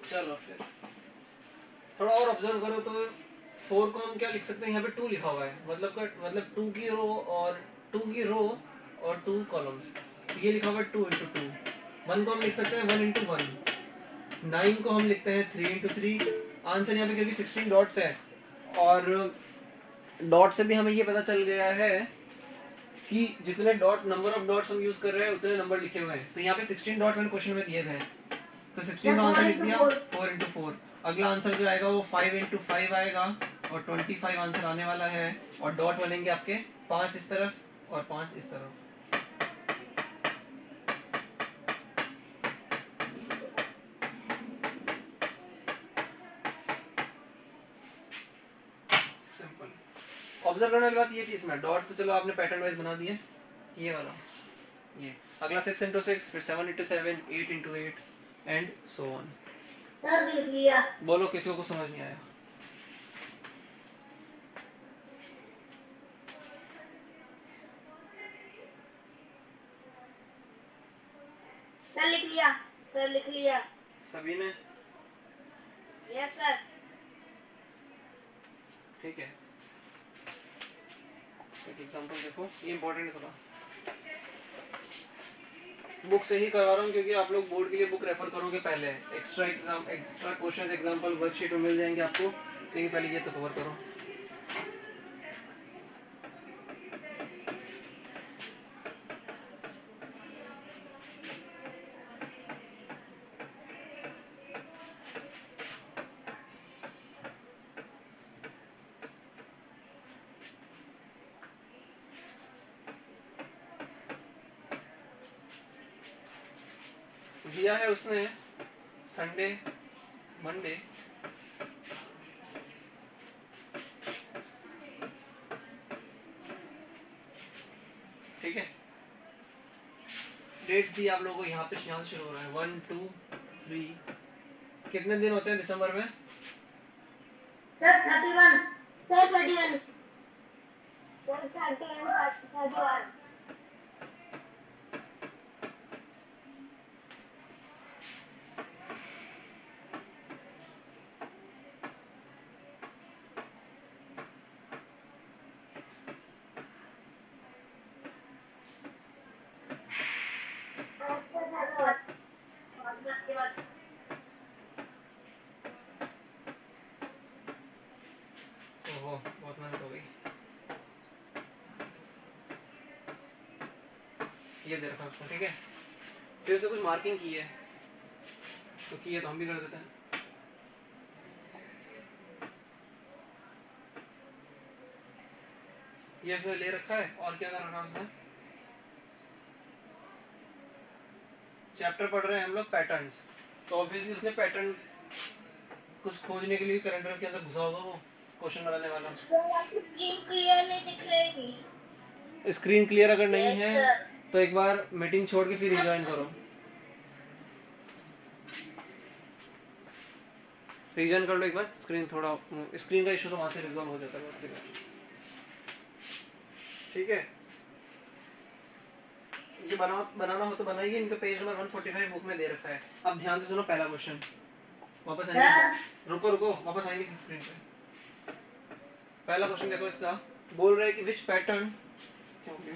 Speaker 1: चलो फिर थोड़ा और ऑब्जर्व करो तो 4 को हम क्या लिख सकते हैं, यहाँ पे 2 लिखा हुआ है, मतलब 2 की रो और 2 की रो और 2 कॉलम्स, ये लिखा हुआ है 2 इंटू 2। 1 को हम लिख सकते हैं 1 इंटू 1। 9 को हम लिखते हैं 3 इंटू 3। आंसर यहाँ पे क्योंकि 16 डॉट्स है और डॉट से भी हमें ये पता चल गया है कि जितने डॉट नंबर ऑफ डॉट्स हम यूज कर रहे हैं उतने नंबर लिखे हुए हैं। तो यहाँ पे 16 डॉट मैंने क्वेश्चन में दिए थे, तो 16 का आंसर लिख दिया 4 इंटू 4। अगला आंसर जो आएगा वो 5 इंटू 5 आएगा और 25 आंसर आने वाला है। और डॉट बनेंगे आपके 5 इस तरफ और 5 इस तरफ। सिंपल। ऑब्जर्व करने वाली बात ये थी इसमें, डॉट तो चलो आपने पैटर्न वाइज बना दिए, ये वाला ये अगला 6 इंटू 6, फिर 7 into 7, 8 into 8 and so on. बोलो किसी को कुछ समझ नहीं आया?
Speaker 2: सर लिख लिया, सर लिख लिया।
Speaker 1: सभी ने?
Speaker 2: Yes sir.
Speaker 1: ठीक है, एक एग्जांपल देखो, ये इंपॉर्टेंट है थोड़ा। बुक से ही करवा रहा हूँ क्योंकि आप लोग बोर्ड के लिए बुक रेफर करोगे पहले। एक्स्ट्रा क्वेश्चंस एग्जांपल वर्कशीट में मिल जाएंगे आपको, लेकिन पहले ये तो कवर करो। दिया है उसने संडे, मंडे, ठीक है। डेट्स दी आप लोगों को, यहाँ से शुरू हो रहा है 1 2 3। कितने दिन होते हैं दिसंबर में?
Speaker 2: Sir 31, sir 31, sir 31।
Speaker 1: ओहो बहुत मेहनत हो गई। ये दे रखा है उसने, ठीक है। फिर उसने कुछ मार्किंग की है, तो की है तो हम भी कर देते हैं। ये इसने ले रखा है और क्या कर रखा है उसने? चैप्टर पढ़ रहे हैं हम लोग पैटर्न्स, तो ऑब्वियसली उसने पैटर्न कुछ खोजने के लिए कैलेंडर के अंदर घुसा होगा वो क्वेश्चन बनाने वाला।
Speaker 2: स्क्रीन क्लियर नहीं दिख रही।
Speaker 1: स्क्रीन क्लियर अगर नहीं है तो एक बार मीटिंग छोड़ के फिर रिज्वाइन करो। रिज्वाइन कर लो एक बार, स्क्रीन थोड़ा, स्क्रीन का इशू तो वहां से रिजॉल्व हो जाता है बहुत से। ठीक है, ये बनाना हो तो बनाइए, इनका पेज नंबर 145 बुक में दे रखा है। अब ध्यान से सुनो पहला क्वेश्चन, वापस आएंगे, रुको वापस आएंगे स्क्रीन पे। पहला क्वेश्चन देखो इसका, बोल रहा है कि विच पैटर्न, क्या हो गया?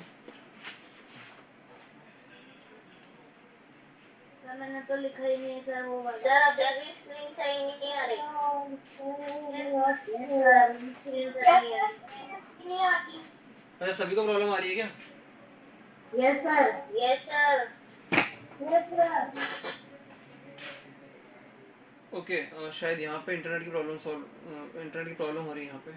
Speaker 2: सर मैंने तो लिखा ही नहीं है सर वो वाला। सर अब जैसे स्क्रीन सही नहीं आ रही। स्क्रीन सही है नहीं आती।
Speaker 1: अच्छा सभी को प्रॉब्लम आ रही है क्या?
Speaker 2: Yes sir, yes sir, yes sir.
Speaker 1: Okay, शायद यहाँ पे इंटरनेट की प्रॉब्लम हो रही है यहाँ पे,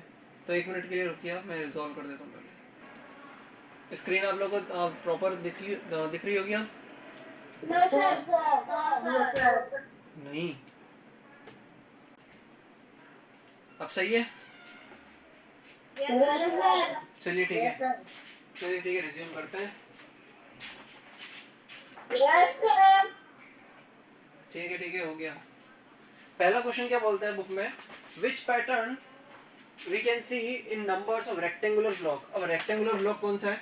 Speaker 1: तो 1 मिनट के लिए रुकिए आप, मैं रिजॉल्व कर देता हूँ पहले। स्क्रीन आप लोगों को प्रॉपर दिख रही होगी? आप नहीं, अब सही है? चलिए ठीक है, रिज्यूम करते हैं। ठीक है हो गया। पहला क्वेश्चन क्या बोलता है बुक में, which pattern we can see in numbers of rectangular block. अब रेक्टेंगुलर ब्लॉक कौन सा है,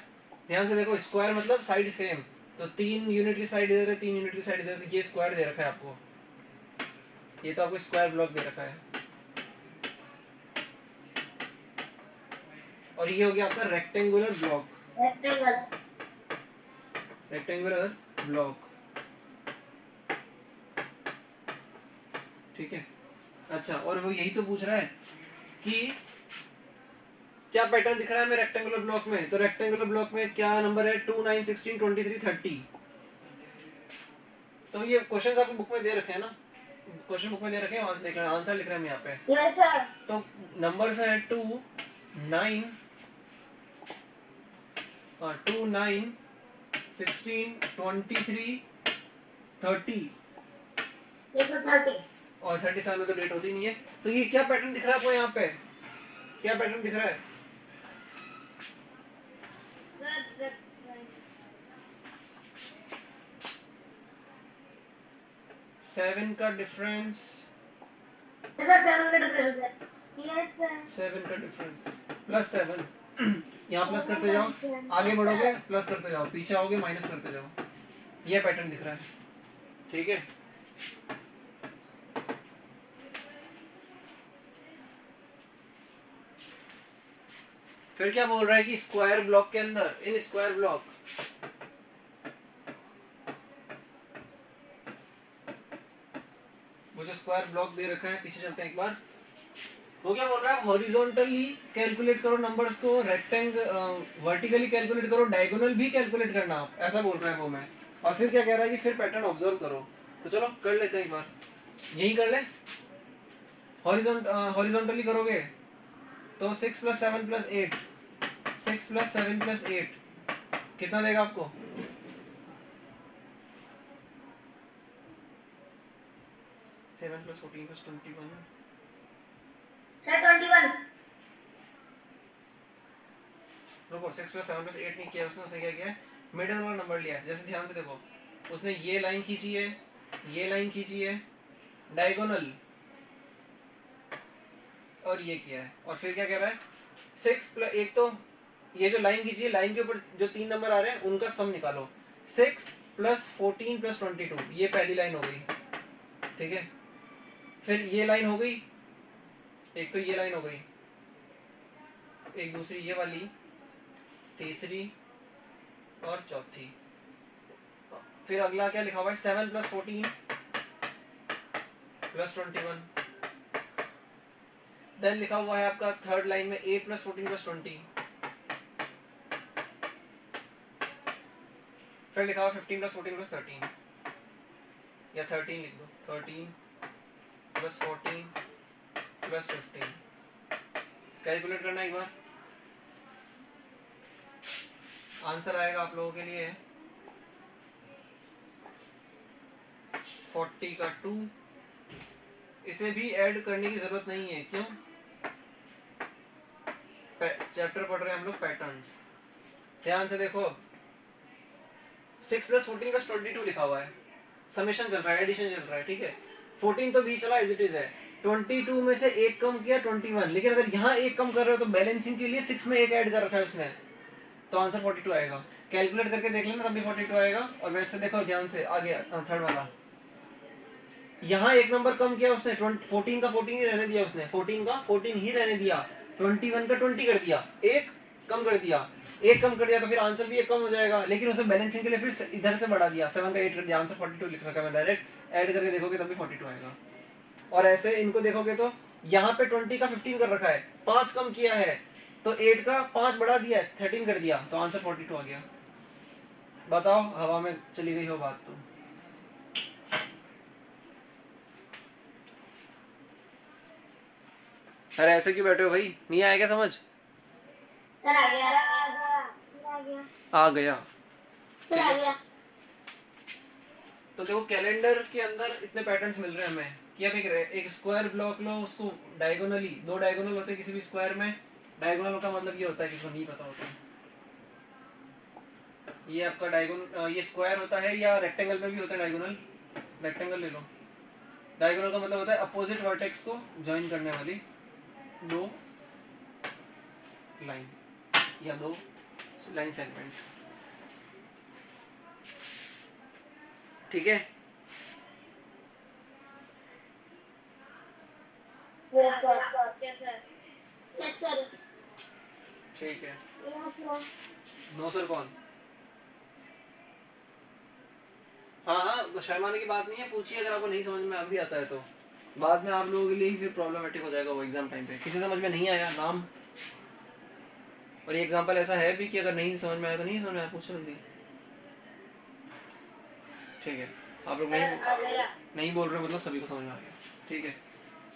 Speaker 1: ध्यान से देखो, स्क्वायर मतलब साइड सेम, तो 3 यूनिट की साइड इधर है, 3 यूनिट की साइड इधर, तो ये स्क्वायर दे रखा है आपको, ये तो आपको स्क्वायर ब्लॉक दे रखा है, और ये हो गया आपका रेक्टेंगुलर ब्लॉक, रेक्टेंगुलर ब्लॉक, ठीक है। अच्छा, और वो यही तो पूछ रहा है कि क्या पैटर्न दिख रहा है हमें रेक्टेंगुलर ब्लॉक में, तो रेक्टेंगुलर ब्लॉक में क्या नंबर है, 2 9 16 23 30। तो ये क्वेश्चंस आपको बुक में दे रखे हैं ना, क्वेश्चन बुक में दे रखे हैं, वहां से देख लेना, आंसर लिख रहे हैं हम यहाँ पे।
Speaker 2: Yes sir.
Speaker 1: तो नंबर्स हैं 2 9 2 9 16 23 30
Speaker 2: ये तो 30
Speaker 1: और 37 में तो डेट होती नहीं है। तो ये क्या पैटर्न दिख रहा है आपको यहाँ पे, क्या पैटर्न दिख रहा है,
Speaker 2: सर
Speaker 1: 7 का डिफरेंस,
Speaker 2: सर 7 का डिफरेंस है। Yes sir.
Speaker 1: 7 का डिफरेंस प्लस 7, यहाँ प्लस करते जाओ, आगे बढ़ोगे प्लस करते जाओ, पीछे आओगे माइनस करते जाओ, ये पैटर्न दिख रहा है, ठीक है। फिर क्या बोल रहा है कि स्क्वायर ब्लॉक के अंदर, इन स्क्वायर ब्लॉक वो जो स्क्वायर ब्लॉक दे रखा है, पीछे चलते हैं एक बार, वो क्या बोल रहा है, हॉरिजॉन्टली कैलकुलेट करो नंबर्स को, वर्टिकली कैलकुलेट करो, डायगोनल भी कैलकुलेट करना आप, ऐसा बोल रहा है वो मैं। और फिर क्या कह रहा है कि फिर पैटर्न ऑब्जर्व करो, तो चलो कर लेते हैं एक बार, यही कर ले। हॉरिजॉन्टली करोगे तो 6 + 7 + 8, 6 + 7 + 8 कितना देगा आपको, 7 + 14 + 21,
Speaker 2: सर 21।
Speaker 1: रुको, 6 + 7 + 8 नहीं किया उसने क्या किया है, मिडिल वाला नंबर लिया है। जैसे ध्यान से देखो, उसने ये लाइन खींची है, ये लाइन खींची है डायगोनल, और ये किया है, और फिर क्या कह रहा है, 6 + एक तो ये जो लाइन खींची है, लाइन के ऊपर जो 3 नंबर आ रहे हैं उनका सम निकालो, 6 + 14 + 22, ये पहली लाइन हो गई, ठीक है। फिर ये लाइन हो गई, एक तो ये लाइन हो गई, एक दूसरी ये वाली, तीसरी और चौथी। फिर अगला क्या लिखा हुआ है, 7 + 14 + 21। देन लिखा हुआ है आपका थर्ड लाइन में 8 + 14 + 20। फिर लिखा हुआ 15 + 14 + 13, या 13 लिख दो, 13 + 14 + 15। कैलकुलेट करना एक बार, आंसर आएगा आप लोगों के लिए 40 का 2। इसे भी ऐड करने की जरूरत नहीं है, क्यों, चैप्टर पढ़ रहे हैं हम लोग पैटर्न्स। ध्यान से देखो, 6 + 14 + 22 लिखा हुआ है, समेशन चल रहा है, एडिशन चल रहा है, ठीक है। 14 तो भी चला एज इट इज है, 22 में से एक कम किया 21, लेकिन अगर यहाँ एक कम कर रहे हो तो बैलेंसिंग के लिए 6 में एक ऐड कर रखा है उसने, तो आंसर 42 आएगा। कैलकुलेट करके देख लेना तब भी 42 आएगा। और वैसे देखो ध्यान से आगे, थर्ड वाला, यहाँ एक नंबर कम किया उसने, 14 का 14 ही रहने दिया उसने, 14 का 14 ही रहने दिया, 21 का 20 कर दिया, एक कम कर दिया, एक कम कर दिया तो फिर आंसर भी एक कम हो जाएगा, लेकिन उसने बैलेंसिंग के लिए फिर इधर से बढ़ा दिया, 7 का 8 कर दिया, आंसर 42 लिख रखा है। डायरेक्ट ऐड करके देखोगे तब भी 42 आएगा। और ऐसे इनको देखोगे तो यहाँ पे 20 का 15 कर रखा है, 5 कम किया है, तो 8 का 5 बढ़ा दिया है, 13 कर दिया, तो आंसर 42 आ गया। बताओ, हवा में चली गई हो बात तो। अरे ऐसे क्यों बैठे हो भाई, नहीं आया क्या समझ?
Speaker 2: सर आ गया, आ गया,
Speaker 1: आ गया।
Speaker 2: सर आ गया।
Speaker 1: तो देखो कैलेंडर के अंदर इतने पैटर्न्स मिल रहे हैं हमें कि अब एक स्क्वायर ब्लॉक लो, उसको डायगोनली, दो डायगोनल होते हैं किसी भी स्क्वायर में, डायगोनल का मतलब ये होता है, किसी को नहीं पता होता है, ये आपका डायगोनल, ये स्क्वायर होता है, या रेक्टेंगल में भी होता है डायगोनल, रेक्टेंगल ले लो। डायगोनल का मतलब होता है अपोजिट वर्टेक्स को ज्वाइन करने वाली दो लाइन या 2 लाइन सेगमेंट। ठीक है, ठीक है। नो सर कौन? हाँ हाँ, तो शर्माने की बात नहीं है, पूछिए अगर आपको नहीं समझ में अब भी आता है तो। बाद में आप लोगों के लिए ही फिर प्रॉब्लमेटिक हो जाएगा वो एग्जाम टाइम पे। किसी समझ में नहीं आया नाम, और ये एग्जांपल ऐसा है भी कि अगर नहीं समझ में आया तो नहीं समझ में आया, पूछो जल्दी। ठीक है, आप लोग नहीं बोल रहे मतलब सभी को समझ में आ गया। ठीक है,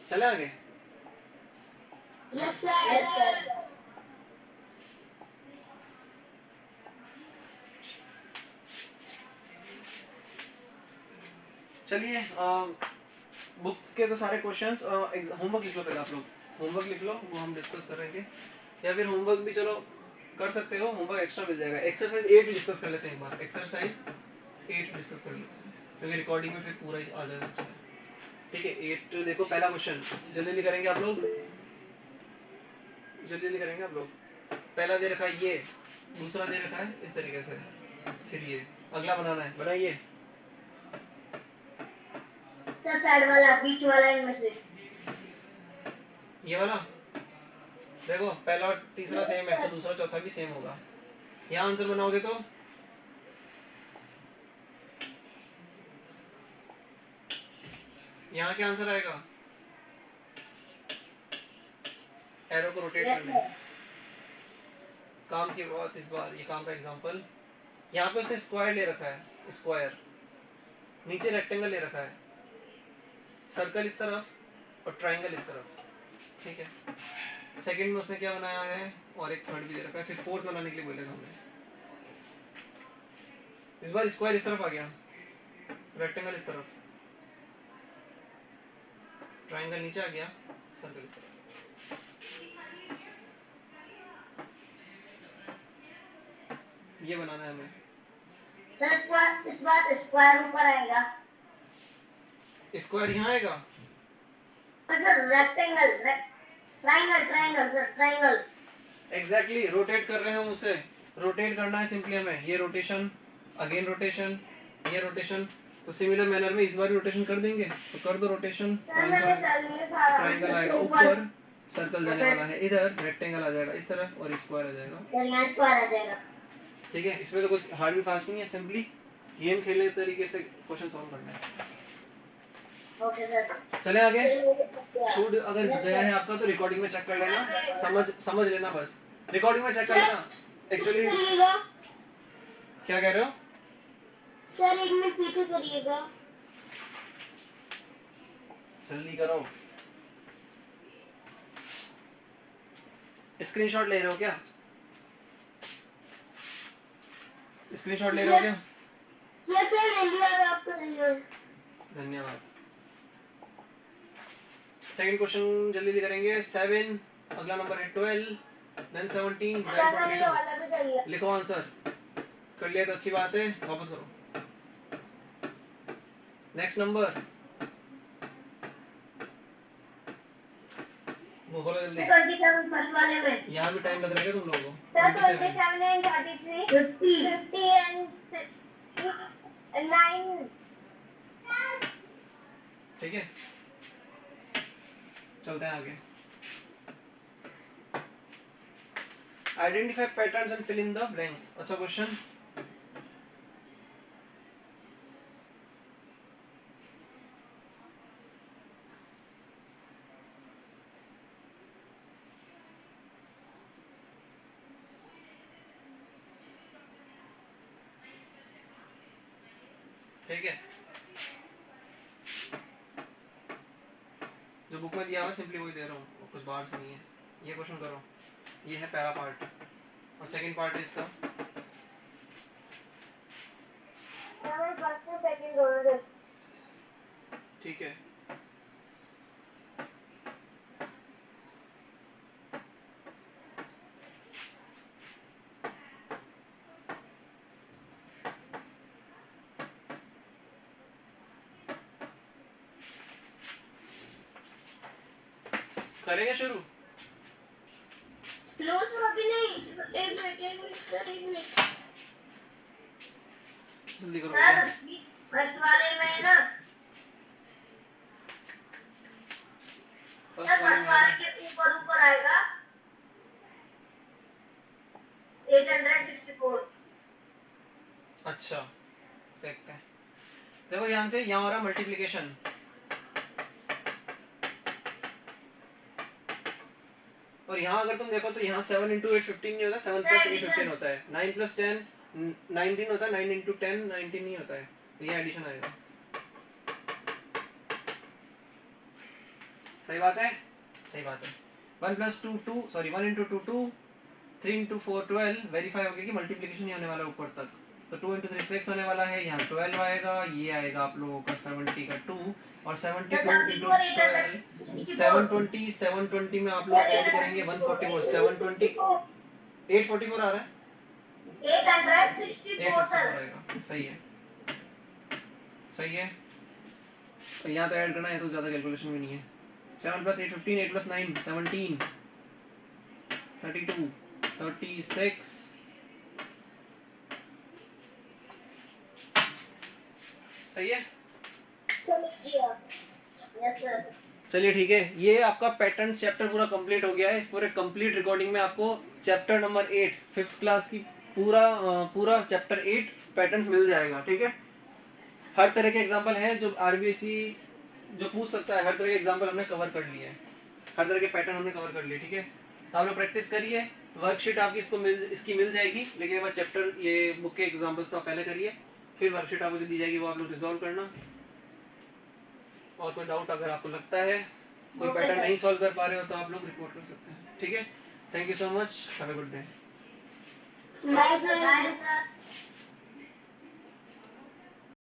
Speaker 1: चले आगे।
Speaker 2: Yes sir.
Speaker 1: चलिए, बुक के तो सारे क्वेश्चंस, होमवर्क लिख लो पहले आप लोग। होमवर्क लिख लो, वो हम डिस्कस करेंगे, या फिर होमवर्क भी चलो कर सकते हो, होमवर्क एक्स्ट्रा मिल जाएगा। एक्सरसाइज 8 डिस्कस कर लेते हैं एक बार, एक्सरसाइज 8 डिस्कस कर लेते हैं क्योंकि रिकॉर्डिंग में फिर पूरा ही आ जाएगा। अच्छा ठीक है, 8 देखो, पहला क्वेश्चन जल्दी जल्दी करेंगे आप लोग, जल्दी जल्दी करेंगे आप लोग। पहला दे रखा है ये, दूसरा दे रखा है इस तरीके से, फिर ये अगला बनाना है, बनाइए।
Speaker 2: सर साइड वाला, बीच वाला, इनमें से
Speaker 1: ये वाला देखो, पहला और तीसरा सेम है तो दूसरा चौथा भी सेम होगा। यहाँ आंसर बनाओगे तो यहाँ क्या आंसर आएगा? एरो को रोटेट करने काम की बात। इस बार ये काम का एग्जांपल, यहाँ पे उसने स्क्वायर ले रखा है, स्क्वायर, नीचे रेक्टेंगल ले रखा है, सर्कल इस तरफ और ट्राइंगल इस तरफ। ठीक है, सेकंड में उसने क्या बनाया है, और एक थर्ड भी दे रखा है, फिर फोर्थ बनाने के लिए बोलेगा हमें। इस बार स्क्वायर इस तरफ आ गया, रेक्टेंगल इस तरफ, ट्राइंगल नीचे आ गया, सर्कल इस तरफ। ये बनाना है हमें।
Speaker 2: सर इस बार स्क्वायर ऊपर आएगा,
Speaker 1: स्क्वायर यहाँ आएगा,
Speaker 2: sir rectangle, triangle, triangle sir, triangle.
Speaker 1: Exactly, rotate कर रहे हैं हम उसे, रोटेट करना है सिंपली हमें। ये रोटेशन, अगेन रोटेशन, ये रोटेशन, तो सिमिलर मैनर में इस बार भी रोटेशन कर देंगे, तो कर दो रोटेशन। ट्रायंगल आएगा ऊपर, सर्कल देने वाला है इधर, रेक्टेंगल आ जाएगा इस तरफ और स्क्वायर आ जाएगा।
Speaker 2: स्क्वायर आ जाएगा।
Speaker 1: ठीक है, इसमें तो कुछ हार्ड भी फास्ट नहीं है, सिंपली गेम खेलने तरीके से क्वेश्चन सॉल्व करना है।
Speaker 2: ओके सर,
Speaker 1: चले आगे। छूट अगर गया है आपका तो रिकॉर्डिंग में चेक कर लेना, समझ लेना, बस रिकॉर्डिंग में चेक कर लेना। एक्चुअली क्या कह रहे हो
Speaker 2: सर? एक मिनट पीछे करिएगा,
Speaker 1: जल्दी करो। स्क्रीनशॉट ले रहे हो क्या? स्क्रीनशॉट ले रहे हो क्या?
Speaker 2: यस सर, ले लिया, आप कर रही हो।
Speaker 1: धन्यवाद। सेकंड क्वेश्चन जल्दी जल्दी करेंगे। 7, अगला नंबर है 12, देन 17, देन 22। लिखो आंसर। कर लिया तो अच्छी बात है, वापस करो। नेक्स्ट नंबर, वो खोलो जल्दी।
Speaker 2: 27 फर्स्ट वाले में,
Speaker 1: यहाँ भी टाइम लग रहा है तुम लोगों को?
Speaker 2: 27 and 33, 50 and 9।
Speaker 1: ठीक है, चलते हैं आगे। Identify patterns and fill in the blanks. अच्छा क्वेश्चन, ठीक है, जो बुक में दिया हुआ सिंपली वही दे रहा हूँ, कुछ बाहर से नहीं है। ये क्वेश्चन करो, ये है पहला पार्ट और सेकंड पार्ट है इसका। ठीक है, करेंगे शुरू।
Speaker 2: नो सर अभी नहीं, एक मिनट सर, एक मिनट
Speaker 1: जल्दी करो
Speaker 2: सर।
Speaker 1: भैया।
Speaker 2: फर्स्ट वाले में ना
Speaker 1: फर्स्ट वाले में
Speaker 2: वाले
Speaker 1: है
Speaker 2: के ऊपर ऊपर आएगा 864।
Speaker 1: ना। अच्छा देखते हैं, देखो ध्यान से, यहाँ हो रहा मल्टीप्लिकेशन, और यहाँ अगर तुम देखो तो यहाँ 7 इंटू 8 15 नहीं होता, 7 प्लस 8 15 होता है, 9 प्लस 10 19 होता है, 9 इंटू 10 19 नहीं होता है, तो ये एडिशन आएगा। सही बात है, सही बात है। 1 plus 2 2, sorry 1 into 2 2, 3 into 4 12, verify हो गया कि मल्टीप्लिकेशन नहीं होने वाला ऊपर तक, तो 2 इंटू 3 6 होने वाला है, यहाँ 12 आएगा, ये आएगा आप लोगों का 70 का 2, और 72 इंटू 12 720, 720 में आप लोग ऐड करेंगे 144, 720 844 आ रहा है, 864 आएगा, सही है, सही है। तो यहाँ तो ऐड करना है, तो ज़्यादा कैलकुलेशन भी नहीं है। 7 प्लस 8 15, 8 प्लस 9 17, 32 36, सही है। चलिए ठीक है, ये आपका पैटर्न चैप्टर पूरा कंप्लीट हो गया है। इस पूरे कंप्लीट रिकॉर्डिंग में आपको चैप्टर नंबर 8 5th क्लास की पूरा चैप्टर 8 पैटर्न्स मिल जाएगा, ठीक है। हर तरह के एग्जांपल हैं जो आरबीएससी जो पूछ सकता है, हर तरह के एग्जांपल हमने कवर कर लिए हैं, हर तरह के पैटर्न हमने कवर कर लिए, ठीक है। तो आप लोग प्रैक्टिस करिए, वर्कशीट आपकी इसकी मिल जाएगी, लेकिन एक चैप्टर ये बुक के एग्जाम्पल्स तो आप पहले करिए, फिर वर्कशीट आपको जो दी जाएगी वो आप लोग रिजॉल्व करना। और कोई डाउट अगर आपको लगता है कोई पैटर्न नहीं सॉल्व कर पा रहे हो तो आप लोग रिपोर्ट कर सकते हैं, ठीक है। Thank you so much, have a good day.
Speaker 2: Bye sir.